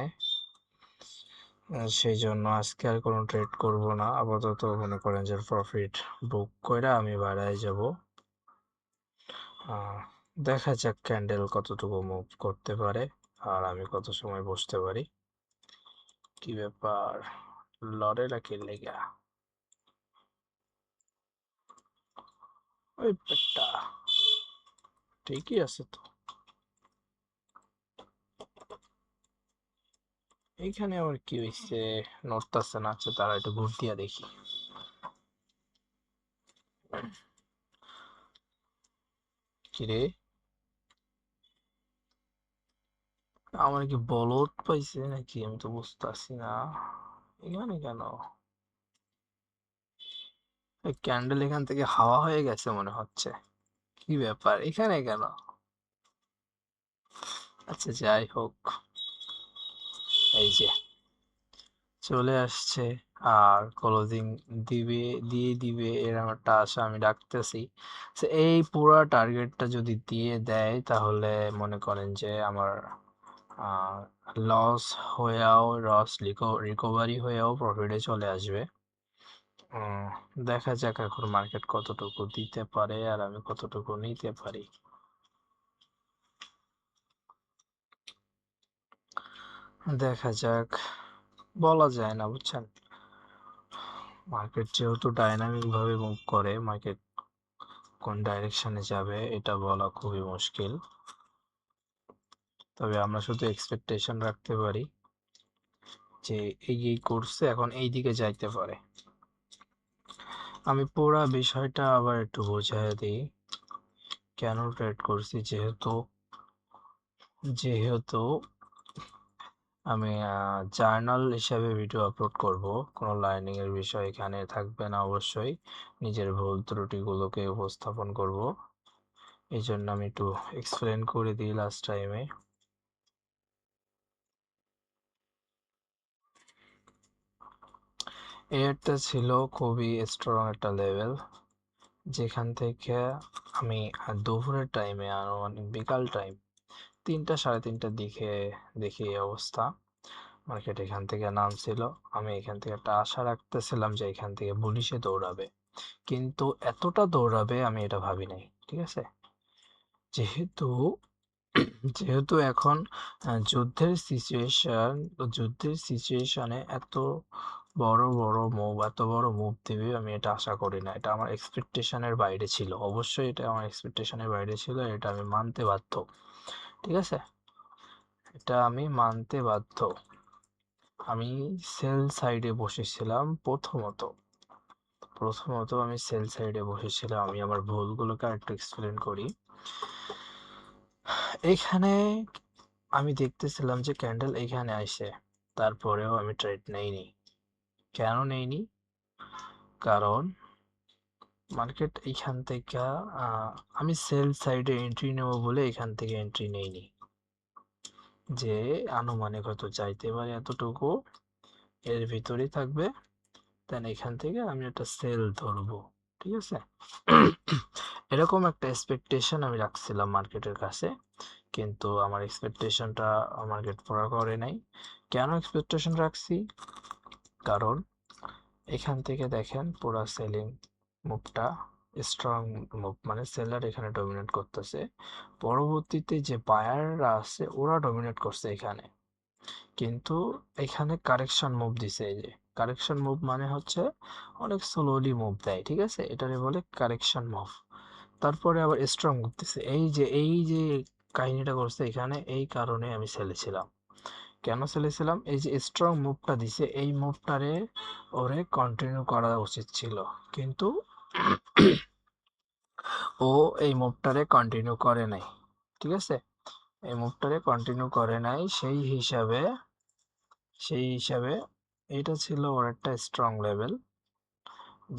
সেই জন্য আজকে আর কোনো ট্রেড করব না আপাতত। মনে করেন যে প্রফিট বুক করে আমি বাড়ায় যাব। দেখা যাক ক্যান্ডেল কতটুকু মুভ করতে পারে আর আমি কত সময় বসতে পারি। কি ব্যাপার, লড়ে নাকি লেগা ওই পেটটা ঠিকই আছে তো। এইখানে আবার কি হয়েছে, নড়তাছে না, আচ্ছা তারা একটু ঘুর দিয়া দেখি। কিরে, আমার কি বলত পাইছে নাকি, আমি তো বুঝতেছি না। এখানে কেন ক্যান্ডেল এখান থেকে হাওয়া হয়ে গেছে মনে হচ্ছে, কি ব্যাপার এখানে কেন। আচ্ছা যাই হোক, এই যে চলে আসছে আর ক্লোজিং দিবে এরকম একটা আশা আমি রাখতেছি। এই পুরো টার্গেটটা যদি দিয়ে দেয় তাহলে মনে করেন যে আমার লস লস রিকভারি হয়েও প্রফিটে চলে আসবে। দেখা যাক এখন মার্কেট কতটুকু দিতে পারে আর আমি কতটুকু নিতে পারি। দেখা যাক, বলা যায় না বুঝছেন। মার্কেট যেহেতু ডাইনামিক ভাবে মুভ করে, মার্কেট কোন ডাইরেকশনে যাবে এটা বলা খুবই মুশকিল। তবে আমরা শুধু এক্সপেকটেশন রাখতে পারি যে এই করছে এখন এই দিকে যাইতে পারে। আমি পুরো বিষয়টা আবার একটু বোঝায় দিই কেন ট্রেড করছি। যেহেতু আমি জার্নাল হিসাবে ভিডিও আপলোড করব, কোনো লার্নিং এর বিষয় এখানে থাকবে না অবশ্যই, নিজের ভুল ত্রুটিগুলোকে উপস্থাপন করব। এই জন্য আমি একটু এক্সপ্লেন করে দিই লাস্ট টাইমে। এটা ছিল খুবই স্ট্রং একটা লেভেল, যেখান থেকে আমি দুপুরের টাইমে আনুমানিক বিকাল টাইম 3টা 3:30টার দিকে দেখি এই অবস্থা, মার্কেট এখান থেকে নামছিল। আমি এখান থেকে একটা আশা রাখতেছিলাম যে এখান থেকে বুলিশে দৌড়াবে, কিন্তু এতটা দৌড়াবে আমি এটা ভাবি নাই, ঠিক আছে। যেহেতু যেহেতু এখন যুদ্ধের সিচুয়েশনে এত বড় মুভ দেবে আমি এটা আশা করি না। এটা আমার এক্সপেকটেশনের বাইরে ছিল, অবশ্যই এটা আমার এক্সপেকটেশনের বাইরে ছিল, এটা আমি মানতে বাধ্য, ঠিক আছে। এটা আমি মানতে বাধ্য। আমি সেল সাইডে বসেছিলাম প্রথমত আমি সেল সাইডে বসেছিলাম। আমি আমার ভুলগুলোকে আরেকটু এক্সপ্লেন করি। এইখানে আমি দেখতেছিলাম যে ক্যান্ডেল এইখানে আসে, তারপরেও আমি ট্রেড নেইনি। কেন নেইনি? কারণ মার্কেট এইখান থেকে আমি সেল সাইডে এন্ট্রি নেব বলে এখান থেকে এন্ট্রি নেইনি, যে আনুমানিক হয়তো চাইতে পারে এতটুকু, এর ভিতরেই থাকবে, দেন এখান থেকে আমি একটা সেল ধরবো। ঠিক আছে, এরকম একটা এক্সপেকটেশন আমি রাখছিলাম মার্কেটের কাছে, কিন্তু আমার এক্সপেকটেশনটা মার্কেট পুরো করে নাই। কেন এক্সপেকটেশন রাখছি? কারণ এখান থেকে দেখেন পুরো সেলিং মুভটা স্ট্রং মুভ, মানে সেলার এখানে ডমিনেট করতেছে। পরবর্তীতে যে বায়াররা আছে ওরা ডমিনেট করছে এখানে, কিন্তু এখানে কারেকশন মুভ দিছে। এই যে কারেকশন মুভ মানে হচ্ছে অনেক স্লোলি মুভ দেয়, ঠিক আছে, এটারে বলে কারেকশন মুভ। তারপরে আবার স্ট্রং মুভ দিছে। এই যে কাহিনীটা করছে এখানে, এই কারণে আমি ছেলেছিলাম। কেন ছেলেছিলাম? এই যে স্ট্রং মুভটা দিছে, এই মুভটারে ওরে কন্টিনিউ করা উচিত ছিল, কিন্তু ও এই মুভটারে কন্টিনিউ করে নাই। ঠিক আছে, এই মুভটারে কন্টিনিউ করে নাই, সেই হিসাবে এটা ছিল ওর একটা স্ট্রং লেভেল,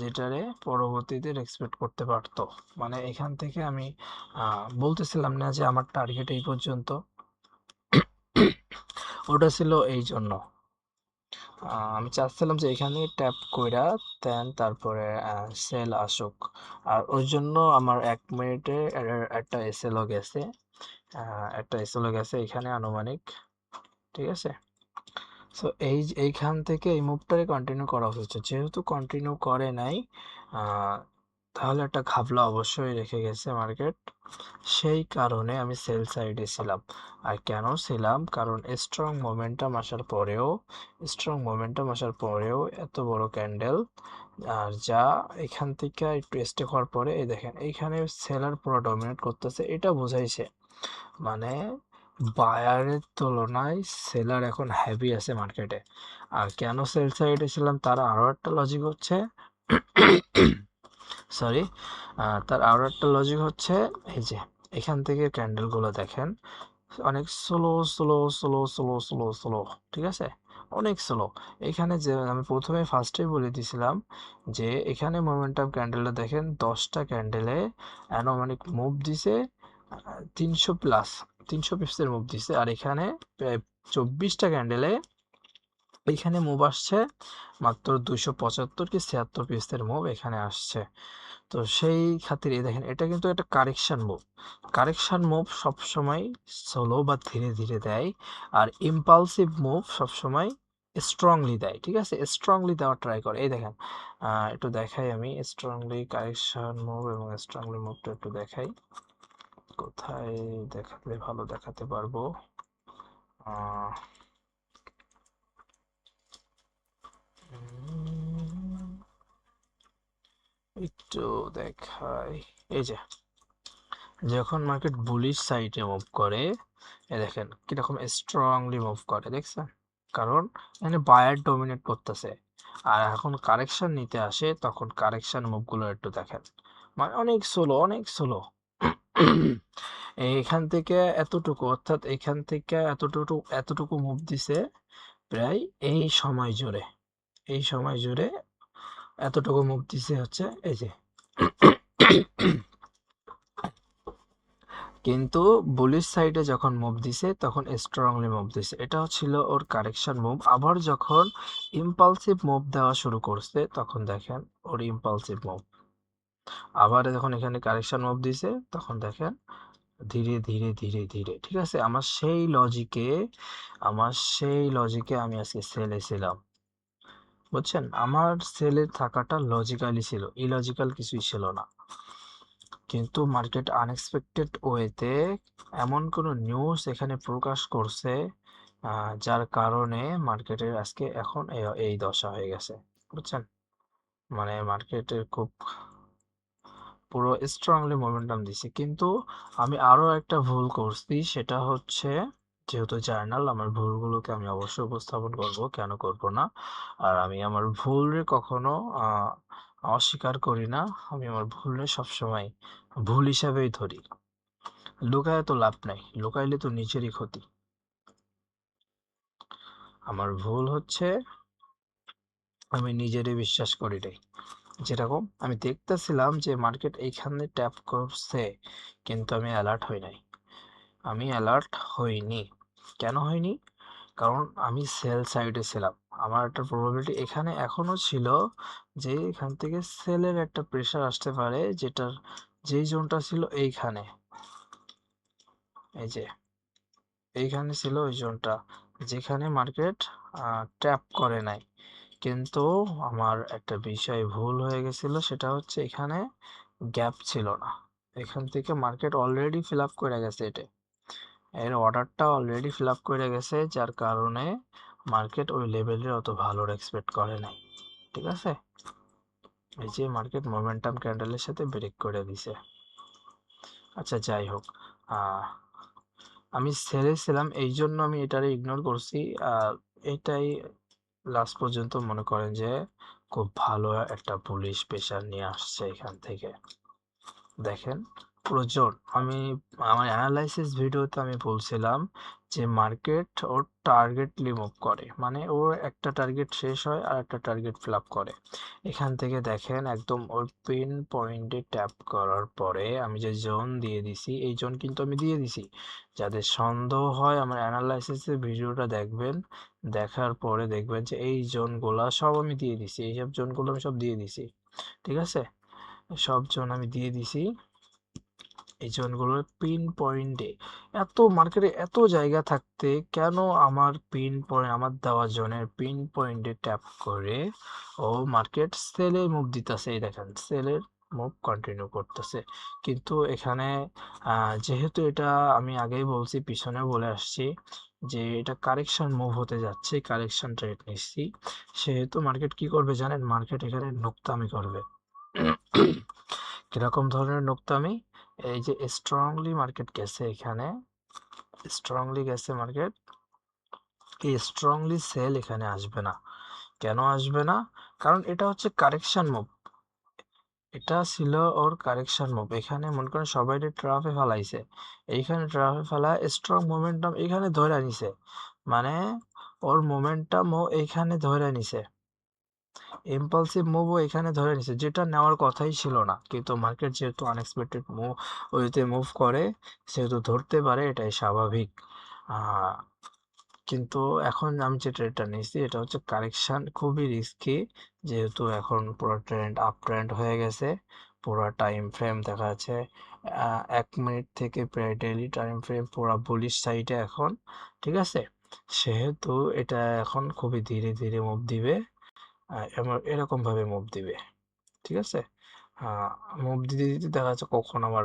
যেটারে পরবর্তীতে এক্সপেক্ট করতে পারতো। মানে এখান থেকে আমি বলতেছিলাম না যে আমার টার্গেট এই পর্যন্ত, ওটা ছিল এই জন্য আমি চাচ্ছিলাম যে এখানে ট্যাপ কইরা দেন তারপরে সেল আসুক। আর ওই জন্য আমার 1 মিনিটে একটা এসএলও গেছে, এখানে আনুমানিক। ঠিক আছে, সো এইখান থেকে এই মুভটারে কন্টিনিউ করা উচিত, যেহেতু কন্টিনিউ করে নাই, আহ, তাহলে একটা ঘাবলা অবশ্যই রেখে গেছে মার্কেট। সেই কারণে আমি সেল সাইডে ছিলাম। আর কেন ছিলাম? কারণ স্ট্রং মোমেন্টাম আসার পরেও এত বড় ক্যান্ডেল, আর যা এখান থেকে একটু স্টেপ হওয়ার পরে এই দেখেন এইখানে সেলার পুরো ডমিনেট করতেছে, এটা বোঝাইছে মানে বায়ারের তুলনায় সেলার এখন হেভি আছে মার্কেটে। আর কেন সেল সাইডে ছিলাম তার আরও একটা লজিক হচ্ছে সরি তার আরও একটা লজিক হচ্ছে এই যে এখান থেকে ক্যান্ডেলগুলো দেখেন অনেক slow slow slow slow slow slow, ঠিক আছে, অনেক স্লো। এখানে যে আমি প্রথমে ফার্স্টেই বলে দিয়েছিলাম যে এখানে মোমেন্টাম ক্যান্ডেলটা দেখেন 10টা ক্যান্ডেলে অ্যানোমালিক মুভ দিছে 300+, 300 পিপসের মুভ দিছে। আর এখানে প্রায় 24টা ক্যান্ডেলে এইখানে মুভ আসছে মাত্র 275 কি 76 পিপসের মুভ এখানে আসছে। তো সেই খাতিরে দেখেন এটা কিন্তু একটা কারেকশন মুভ সবসময় স্লো বা ধীরে ধীরে দেয়, আর ইম্পালসিভ মুভ সবসময় স্ট্রংলি দেয়। ঠিক আছে, স্ট্রংলি দেওয়ার ট্রাই করে। এই দেখেন একটু দেখাই, আমি স্ট্রংলি কারেকশন মুভ এবং স্ট্রংলি মুভটা একটু দেখাই, কোথায় দেখালে ভালো দেখাতে পারবো। আহ, একটু দেখাই, এই যে যখন মার্কেট বুলিশ সাইডে মুভ করে এ দেখেন কিরকম স্ট্রংলি মুভ করে, দেখছেন? কারণ এখানে বায়ার ডমিনেট করতেছে। আর এখন কারেকশন নিতে আসে তখন কারেকশন মুভগুলো একটু দেখেন, মানে অনেক স্লো অনেক স্লো। এখান থেকে এতটুকু, অর্থাৎ এখান থেকে এতটুকু মুভ দিছে প্রায় এই সময় জুড়ে এতটুকু মুভ দিছে হচ্ছে এই যে কিন্তু বুলিশ সাইডে যখন মুভ দিছে তখন স্ট্রংলি মুভ দিছে, এটা ছিল ওর কারেকশন মুভ। আবার যখন ইম্পালসিভ মুভ দেওয়া শুরু করছে তখন দেখেন ওর ইম্পালসিভ মুভ, আবার যখন এখানে কারেকশন মুভ দিছে তখন দেখেন ধীরে ধীরে ধীরে ধীরে। ঠিক আছে, আমার সেই লজিকে আমি আজকে সেলে ছিলাম, বুঝছেন? আমার সেলে থাকাটা লজিক্যালি ছিল, ইলজিক্যাল কিছুই ছিল না। কিন্তু মার্কেট আনএক্সপেক্টেড ওয়েতে এমন কোনো নিউজ এখানে প্রকাশ করছে যার কারণে মার্কেটের আজকে এখন এই দশা হয়ে গেছে, বুঝছেন? মানে মার্কেটের খুব পুরো স্ট্রংলি মোমেন্টাম দিছে। কিন্তু আমি আরো একটা ভুল করছি, সেটা হচ্ছে যেহেতু জার্নাল, আমার ভুলগুলোকে আমি অবশ্যই উপস্থাপন করব, কেন করব না। আর আমি আমার ভুলরে কখনো অস্বীকার করি না। আমি আমার ভুলরে সবসময় ভুল হিসাবেই ধরি। লুকায় তো লাভ নাই, লুকাইলে তো নিজেরই ক্ষতি। আমার ভুল হচ্ছে আমি নিজেরই বিশ্বাস করি নাই। যেরকম আমি দেখতেছিলাম যে মার্কেট এইখানে ট্যাপ করছে, কিন্তু আমি অ্যালার্ট হই নাই। আমি অ্যালার্ট হইনি। কেন হয়নি? কারণ আমি সেল সাইডে ছিলাম। আমার একটা প্রবাবিলিটি এখানে এখনো ছিল যে এখান থেকে সেলের একটা প্রেশার আসতে পারে, যেটার যেই জোনটা ছিল এইখানে, এই যে এইখানে ছিল ওই জোনটা, যেখানে মার্কেট ট্যাপ করে নাই। কিন্তু আমার একটা বিষয় ভুল হয়ে গেছিল, সেটা হচ্ছে এখানে গ্যাপ ছিল না। এখান থেকে মার্কেট অলরেডি ফিল আপ করে গেছে, এটা এর অর্ডারটা অলরেডি ফিল আপ করে গেছে, যার কারণে মার্কেট ওই লেভেলের অত ভালোর এক্সপেক্ট করে নাই। ঠিক আছে, এই যে মার্কেট মোমেন্টাম ক্যান্ডেলের সাথে ব্রেক করে দিছে। আচ্ছা যাই হোক, আমি সেলে ছিলাম, এই জন্য আমি এটারে ইগনোর করছি। আর এটাই লাস্ট পর্যন্ত মনে করেন যে খুব ভালো একটা বুলিশ প্রেশার নিয়ে আসছে এখান থেকে। দেখেন পুরো জোন, আমি আমার অ্যানালাইসিস ভিডিওতে আমি বলছিলাম যে মার্কেট ওর টার্গেটলি মুভ করে, মানে ওর একটা টার্গেট শেষ হয় আর একটা টার্গেট ফিল আপ করে। এখান থেকে দেখেন একদম ওর পিন পয়েন্টে ট্যাপ করার পরে আমি যে জোন দিয়ে দিছি, এই জোন কিন্তু আমি দিয়ে দিছি। যাদের সন্দেহ হয় আমার অ্যানালাইসিসের ভিডিওটা দেখবেন, দেখার পরে দেখবেন যে এই জোনগুলা সব আমি দিয়ে দিছি, এইসব জোনগুলো আমি সব দিয়ে দিছি। ঠিক আছে, সব জোন আমি দিয়ে দিছি। এই জোনগুলোর পিন পয়েন্টে, এত মার্কেটে এত জায়গা থাকতে কেন আমার পিন পয়েন্ট, আমার দেওয়া জোনের পিন পয়েন্টে ট্যাপ করে ও মার্কেট সেলে মুভ দিতেছে। এই দেখেন সেলের মুভ কন্টিনিউ করতেছে। কিন্তু এখানে যেহেতু এটা আমি আগেই বলছি, পিছনে বলে আসছি যে এটা কারেকশন মুভ হতে যাচ্ছে, কারেকশন ট্রেড নিচ্ছি, সেহেতু মার্কেট কি করবে জানেন? মার্কেট এখানে নোক্তামি করবে। কিরকম ধরনের নোক্তামি? এই যে স্ট্রংলি মার্কেট গেছে, এখানে স্ট্রংলি গেছে মার্কেট, এই স্ট্রংলি সেল এখানে আসবে না। কেন আসবে না? কারণ এটা হচ্ছে কারেকশন মুভ, এটা ছিল ওর কারেকশন মুভ। এখানে মনে করেন সবাই ট্রাফে ফেলাইছে, এইখানে ট্রাফে ফেলা স্ট্রং মোমেন্টাম এখানে ধরে নিছে, মানে ওর মোমেন্টাম ও এইখানে ধরে নিছে, ইম্পালসিভ মুভও এখানে ধরে নিছে, যেটা নেওয়ার কথাই ছিল না। কিন্তু মার্কেট যেহেতু আনএক্সপেক্টেড মুভ ওইতে মুভ করে, সেহেতু ধরতে পারে, এটাই স্বাভাবিক। আহ, কিন্তু এখন আমি যে ট্রেডটা নিয়েছি এটা হচ্ছে কারেকশন, খুবই রিস্কি, যেহেতু এখন পুরো ট্রেন্ড আপ ট্রেন্ড হয়ে গেছে। পুরো টাইম ফ্রেম দেখা যাচ্ছে 1 মিনিট থেকে প্রায় ডেইলি টাইম ফ্রেম পুরো বুলিশ সাইডে এখন। ঠিক আছে, সেহেতু এটা এখন খুবই ধীরে ধীরে মুভ দিবে, এরকম ভাবে মুভ দিবে। ঠিক আছে, মুভ দিতে দিতে দেখা যাচ্ছে কখন আমার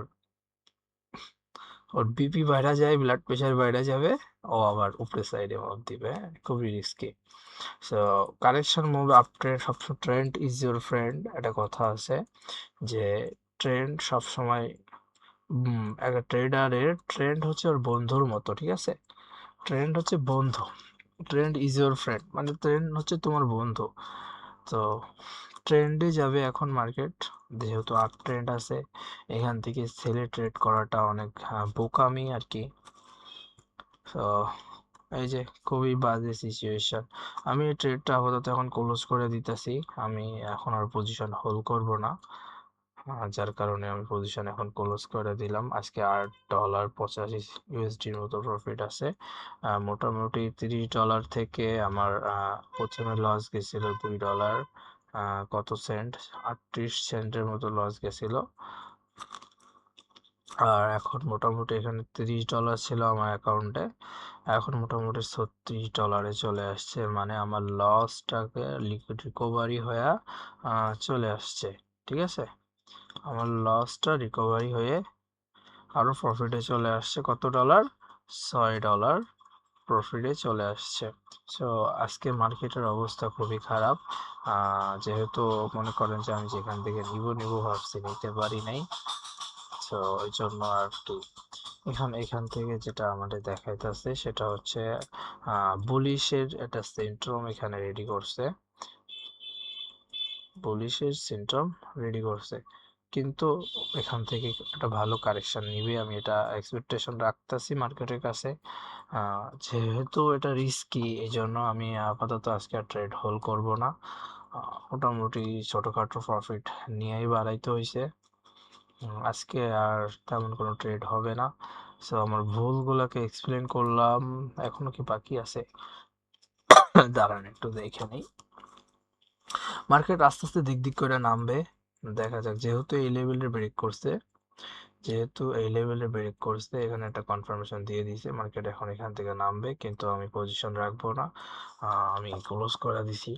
ওর বিপি বাইরে যায়, ব্লাড প্রেশার বাইরে যাবে, ও আবার উপরের সাইডে মুভ দিবে। খুবই risky. So correction move up trend, সবসময় ট্রেন্ড ইজ ইউর ফ্রেন্ড, একটা কথা আছে যে ট্রেন্ড সবসময় একটা ট্রেডারের ট্রেন্ড হচ্ছে ওর বন্ধুর মতো। ঠিক আছে, ট্রেন্ড হচ্ছে বন্ধু, ট্রেন্ড ইজ ইউর ফ্রেন্ড, মানে ট্রেন্ড হচ্ছে তোমার বন্ধু। তো ট্রেন্ডে যাবে এখন মার্কেট, যেহেতু আপ ট্রেন্ড আছে, এখান থেকে সেলে ট্রেড করাটা অনেক বোকামি আর কি। তো এই যে খুবই বাজে সিচুয়েশন। আমি এই ট্রেডটা আপাতত এখন ক্লোজ করে দিতেছি, আমি এখন আর পজিশন হোল্ড করব না। যার কারণে আমি পজিশন এখন ক্লোজ করে দিলাম। আজকে $8.85 মতো প্রফিট আছে। মোটামুটি $30 থেকে আমার প্রথমে লস গেছিল $2, কত সেন্ট, 38 সেন্টের মতো লস গেছিল। আর এখন মোটামুটি এখানে $30 ছিল আমার অ্যাকাউন্টে, এখন মোটামুটি $36 চলে আসছে, মানে আমার লসটাকে লিকুইড রিকভারি হয়ে চলে আসছে। ঠিক আছে, আমার লসটা রিকভারি হয়ে আরও প্রফিটে চলে আসছে। কত ডলার? $6 প্রফিটে চলে আসছে। সো আজকে মার্কেটের অবস্থা খুবই খারাপ, যেহেতু মনে করেন যে আমি যেখান থেকে নিব ভাবছি নিতে পারি নাই, তো ওই জন্য আর কি এখান থেকে যেটা আমাদের দেখাইতেছে সেটা হচ্ছে বুলিশের একটা সিনড্রোম এখানে রেডি করছে, বুলিশের সিনড্রোম রেডি করছে, কিন্তু এখান থেকে একটা ভালো কারেকশন নিবে আমি এটা এক্সপেকটেশন রাখতেছি মার্কেটের কাছে। যেহেতু এটা রিস্কি, এই জন্য আমি আপাতত আজকে আর ট্রেড হোল্ড করব না। মোটামুটি ছোটোখাটো প্রফিট নিয়েই বাড়াইতে হয়েছে। আজকে আর তেমন কোনো ট্রেড হবে না। সো আমার ভুলগুলোকে এক্সপ্লেন করলাম, এখনো কি বাকি আছে? দাঁড়ান একটু দেখে নিই। মার্কেট আস্তে আস্তে দিক দিক করে নামবে, দেখা যাক। যেহেতু এই লেভেলে ব্রেক করছে, এখানে একটা কনফার্মেশন দিয়ে দিয়েছে, মার্কেট এখন এখান থেকে নামবে, কিন্তু আমি পজিশন রাখবো না, আমি ক্লোজ করে দিছি,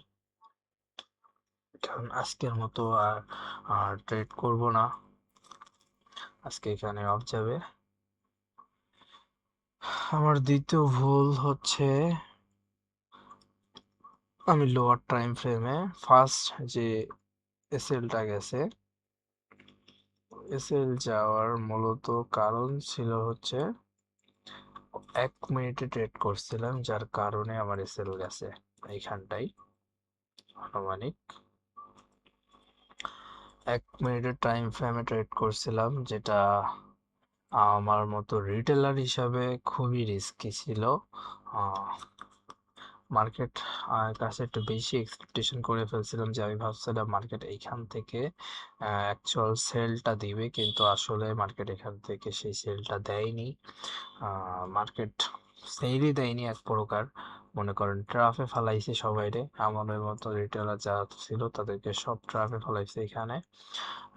কারণ আজকের মতো আর ট্রেড করব না, আজকে এখানে অফ যাবে। আমার দ্বিতীয় ভুল হচ্ছে আমি লোয়ার টাইম ফ্রেমে ফার্স্ট যে এসএলটা গেছে, এসএল যাওয়ার মূলত কারণ ছিল হচ্ছে 1 মিনিটে ট্রেড করছিলাম, যার কারণে আমার এসএল গেছে এইখানটাই। আনুমানিক 1 মিনিটের টাইম ফ্রেমে ট্রেড করছিলাম, যেটা আমার মতো রিটেলার হিসাবে খুবই রিস্কি ছিল। মার্কেট কাছে একটু বেশি এক্সপেকটেশন করে ফেলছিলাম, যে আমি ভাবছিলাম মার্কেট এইখান থেকে অ্যাকচুয়াল সেলটা দিবে, কিন্তু আসলে মার্কেট এখান থেকে সেই সেলটা দেয়নি। মার্কেট সেলই দেয়নি এক প্রকার, মনে করেন ট্রাফে ফালাইছে সবাইরে, আমাদের মতো রিটেলার যারা ছিল তাদেরকে সব ট্রাফে ফালাইছে, এখানে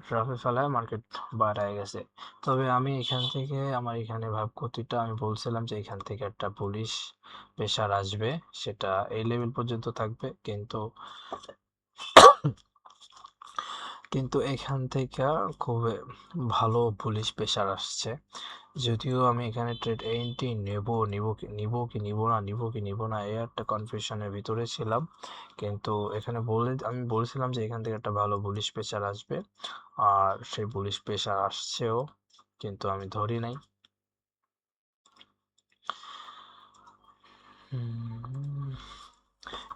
ট্রাফে ফেলায় মার্কেট বাড়ায় গেছে। তবে আমি এখান থেকে আমার এখানে ভাবগতিটা আমি বলছিলাম যে এখান থেকে একটা বুলিশ প্রেসার আসবে, সেটা এই লেভেল পর্যন্ত থাকবে, কিন্তু এখান থেকে খুব ভালো বুলিশ প্রেসার আসছে। যদিও আমি এখানে ট্রেড এন্ট্রি নিব না এই একটা কনফিউশনের ভিতরে ছিলাম, কিন্তু এখানে আমি বলছিলাম যে এখান থেকে একটা ভালো বুলিশ প্রেসার আসবে, আর সেই বুলিশ প্রেসার আসছেও, কিন্তু আমি ধরি নাই।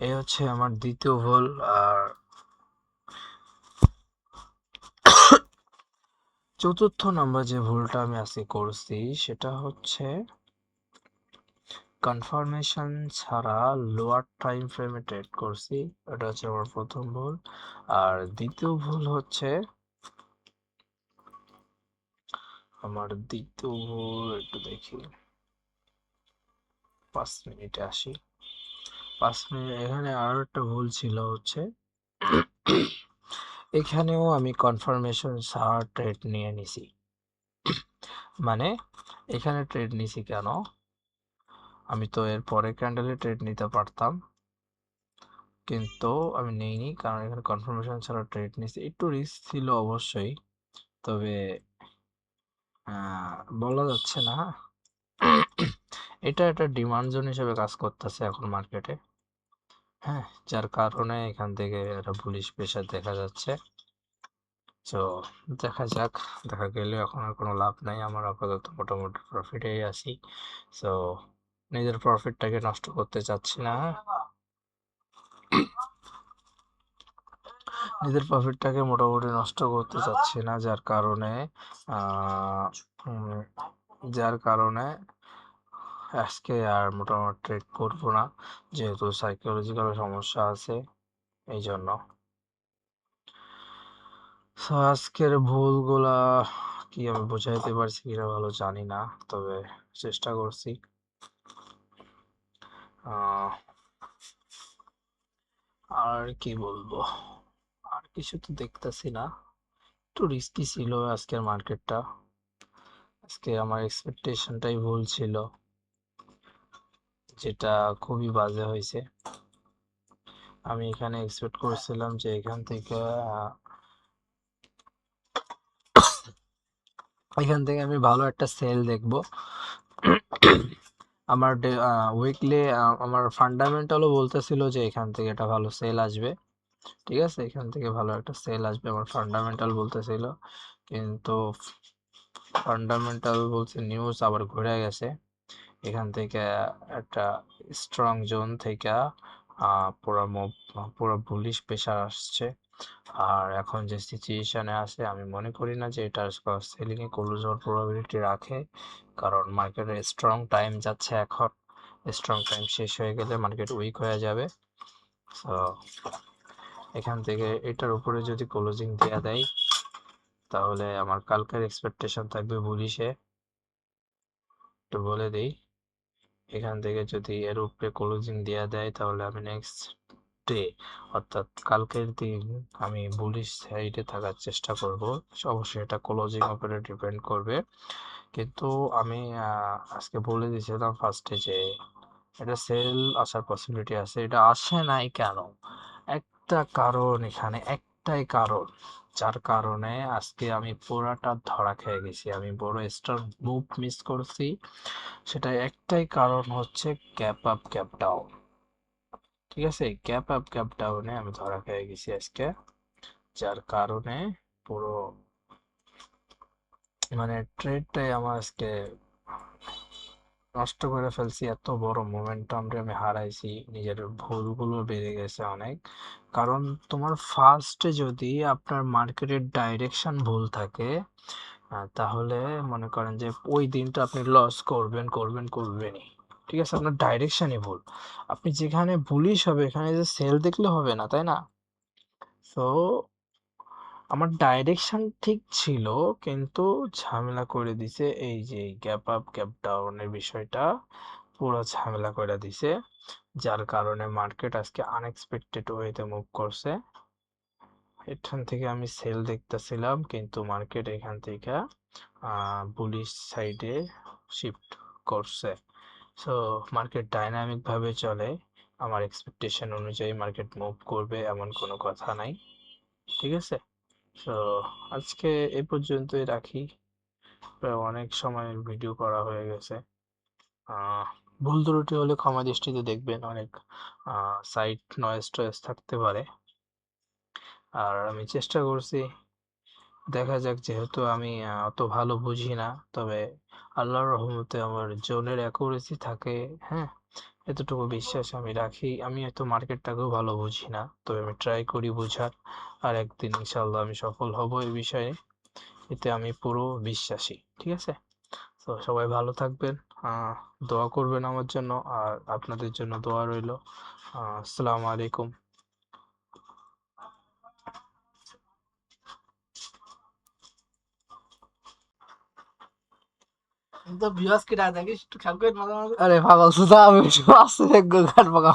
এই হচ্ছে আমার দ্বিতীয় ভুল। আর চতুর্থ নাম্বার যে ভুলটা আমি আজকে করছি সেটা হচ্ছে কনফার্মেশন ছাড়া লোয়ার টাইম ফ্রেমে ট্রেড করছি, এটা হচ্ছে আমার প্রথম ভুল। আর দ্বিতীয় ভুল হচ্ছে একটু দেখি, 5 মিনিটে আসি। 5 মিনিট এখানে আরো একটা ভুল ছিল হচ্ছে এখানেও আমি কনফার্মেশন ছাড়া ট্রেড নিয়ে নিছি। মানে এখানে ট্রেড নিছি কেন, আমি তো এর পরের ক্যান্ডেলে ট্রেড নিতে পারতাম, কিন্তু আমি নেইনি, কারণ এখানে কনফার্মেশন ছাড়া ট্রেড নিছি। একটু রিস্ক ছিল অবশ্যই, তবে বলা যাচ্ছে না। এটা একটা ডিমান্ড জোন হিসেবে কাজ করতেছে এখন মার্কেটে, হ্যাঁ, যার কারণে এখান থেকে একটা বুলিশ প্রেসার দেখা যাচ্ছে। তো দেখা যাক, দেখা গেলে এখন আর কোনো লাভ নাই, আমার আপাতত মোটামুটি প্রফিটেই আছি। সো নিজের প্রফিটটাকে নষ্ট করতে চাচ্ছি না, যার কারণে আহ, উম, যার কারণে আজকে আর মোটামুটি ট্রেড করবো না, যেহেতু সাইকোলজিক্যাল সমস্যা আছে এই জন্য। So, আজকের ভুলগুলা কি আমি বোঝাইতে পারছি কিনা ভালো জানি না, তবে চেষ্টা করছি। আহ, আর কি বলবো, আর কিছু তো দেখতেছি না, একটু রিস্কি ছিল আজকের মার্কেটটা, আজকে আমার এক্সপেকটেশনটাই ভুল ছিল, যেটা খুবই বাজে হয়েছে। আমি এখানে এক্সপেক্ট করেছিলাম যে এখান থেকে আমি ভালো একটা সেল দেখবো। আমার উইকলি আমার ফান্ডামেন্টালও বলতেছিল যে এখান থেকে একটা ভালো সেল আসবে, ঠিক আছে, এখান থেকে ভালো একটা সেল আসবে, আমার ফান্ডামেন্টাল বলতেছিল, কিন্তু ফান্ডামেন্টাল বলছে নিউজ আবার ঘুরে গেছে, এখান থেকে একটা স্ট্রং জোন থেকে পুরো বুলিশ প্রেশার আসছে। আর এখন যে সিচুয়েশনে আছে আমি মনে করি না যে এটা সেলিং এ ক্লোজ হওয়ার প্রবাবিলিটি রাখে, কারণ মার্কেটে স্ট্রং টাইম যাচ্ছে এখন। স্ট্রং টাইম শেষ হয়ে গেলে মার্কেট উইক হয়ে যাবে। সো এখান থেকে এটার উপরে যদি ক্লোজিং দেওয়া দেয় তাহলে আমার কালকের এক্সপেকটেশন থাকবে বুলিশে, একটু বলে দিই। এখান থেকে যদি এর উপরে ক্লোজিং দেওয়া দেয় তাহলে আমি নেক্সট ডে অর্থাৎ কালকের দিন আমি বুলিশ সাইডে থাকার চেষ্টা করব। অবশ্যই এটা ক্লোজিং উপরে ডিপেন্ড করবে, কিন্তু আমি আজকে বলে দিয়েছিলাম ফার্স্টে যে এটা সেল আসার পসিবিলিটি আছে। এটা আসে নাই কেন? একটা কারণ, এখানে একটাই কারণ যার কারণে আজকে আমি পুরাটা ধরা খেয়ে গেছি, আমি বড় স্টার মুভ মিস করছি। সেটা একটাই কারণ হচ্ছে গ্যাপ আপ গ্যাপ ডাউন। ঠিক আছে, গ্যাপ আপ গ্যাপ ডাউনে আমি ধরা খেয়ে গেছি আজকে, যার কারণে পুরো মানে ট্রেডটাই আমার আজকে নষ্ট করে ফেলছি। এত বড় মোমেন্টামটা আমি হারাইছি, নিজের ভুলগুলো বেড়ে গেছে অনেক। কারণ তোমার ফার্স্টে যদি আপনার মার্কেটের ডাইরেকশন ভুল থাকে, তাহলে মনে করেন যে ওই দিনটা আপনি লস করবেন করবেন করবেনই। ঠিক আছে, আপনার ডাইরেকশনই ভুল। আপনি যেখানে বুলিশ হবে এখানে যে সেল দেখলে হবে না, তাই না? সো আমার ডাইরেকশন ঠিক ছিল, কিন্তু ঝামেলা করে দিছে এই যে গ্যাপ আপ গ্যাপ ডাউনের বিষয়টা, পুরো ঝামেলা করে দিছে। যার কারণে মার্কেট আজকে আনএক্সপেক্টেড ওয়েতে মুভ করছে। এখান থেকে আমি সেল দেখতেছিলাম, কিন্তু মার্কেট এখান থেকে বুলিশ সাইডে শিফট করছে। সো মার্কেট ডাইনামিক ভাবে চলে, আমার এক্সপেকটেশন অনুযায়ী মার্কেট মুভ করবে এমন কোনো কথা নাই। ঠিক আছে, তো আজকে এই পর্যন্তই রাখি, প্রায় অনেক সময়ের ভিডিও করা হয়ে গেছে। ভুল ত্রুটি হলে ক্ষমা দৃষ্টিতে দেখবেন, অনেক সাইট নয়েজ টয়েজ থাকতে পারে। আর আমি চেষ্টা করছি, দেখা যাক, যেহেতু আমি অত ভালো বুঝি না, তবে আল্লাহর রহমতে আমার জোনের অ্যাকুরেসি থাকে। হ্যাঁ, এতটুকু বিশ্বাস আমি রাখি। আমি হয়তো মার্কেটটাকেও ভালো বুঝি না, তবে আমি ট্রাই করি বোঝার। আর একদিন ইনশাল্লাহ আমি সফল হব এই বিষয়ে, এতে আমি পুরো বিশ্বাসী। ঠিক আছে, তো সবাই ভালো থাকবেন, দোয়া করবেন আমার জন্য, আর আপনাদের জন্য দোয়া রইল। আসসালামু আলাইকুম। তো ভিউয়ার্স কি রায় থাকিস একটু খেয়াল করে মাঝে মাঝে, আরে পাগল সুধা আমি একটু আসছে গান পাকা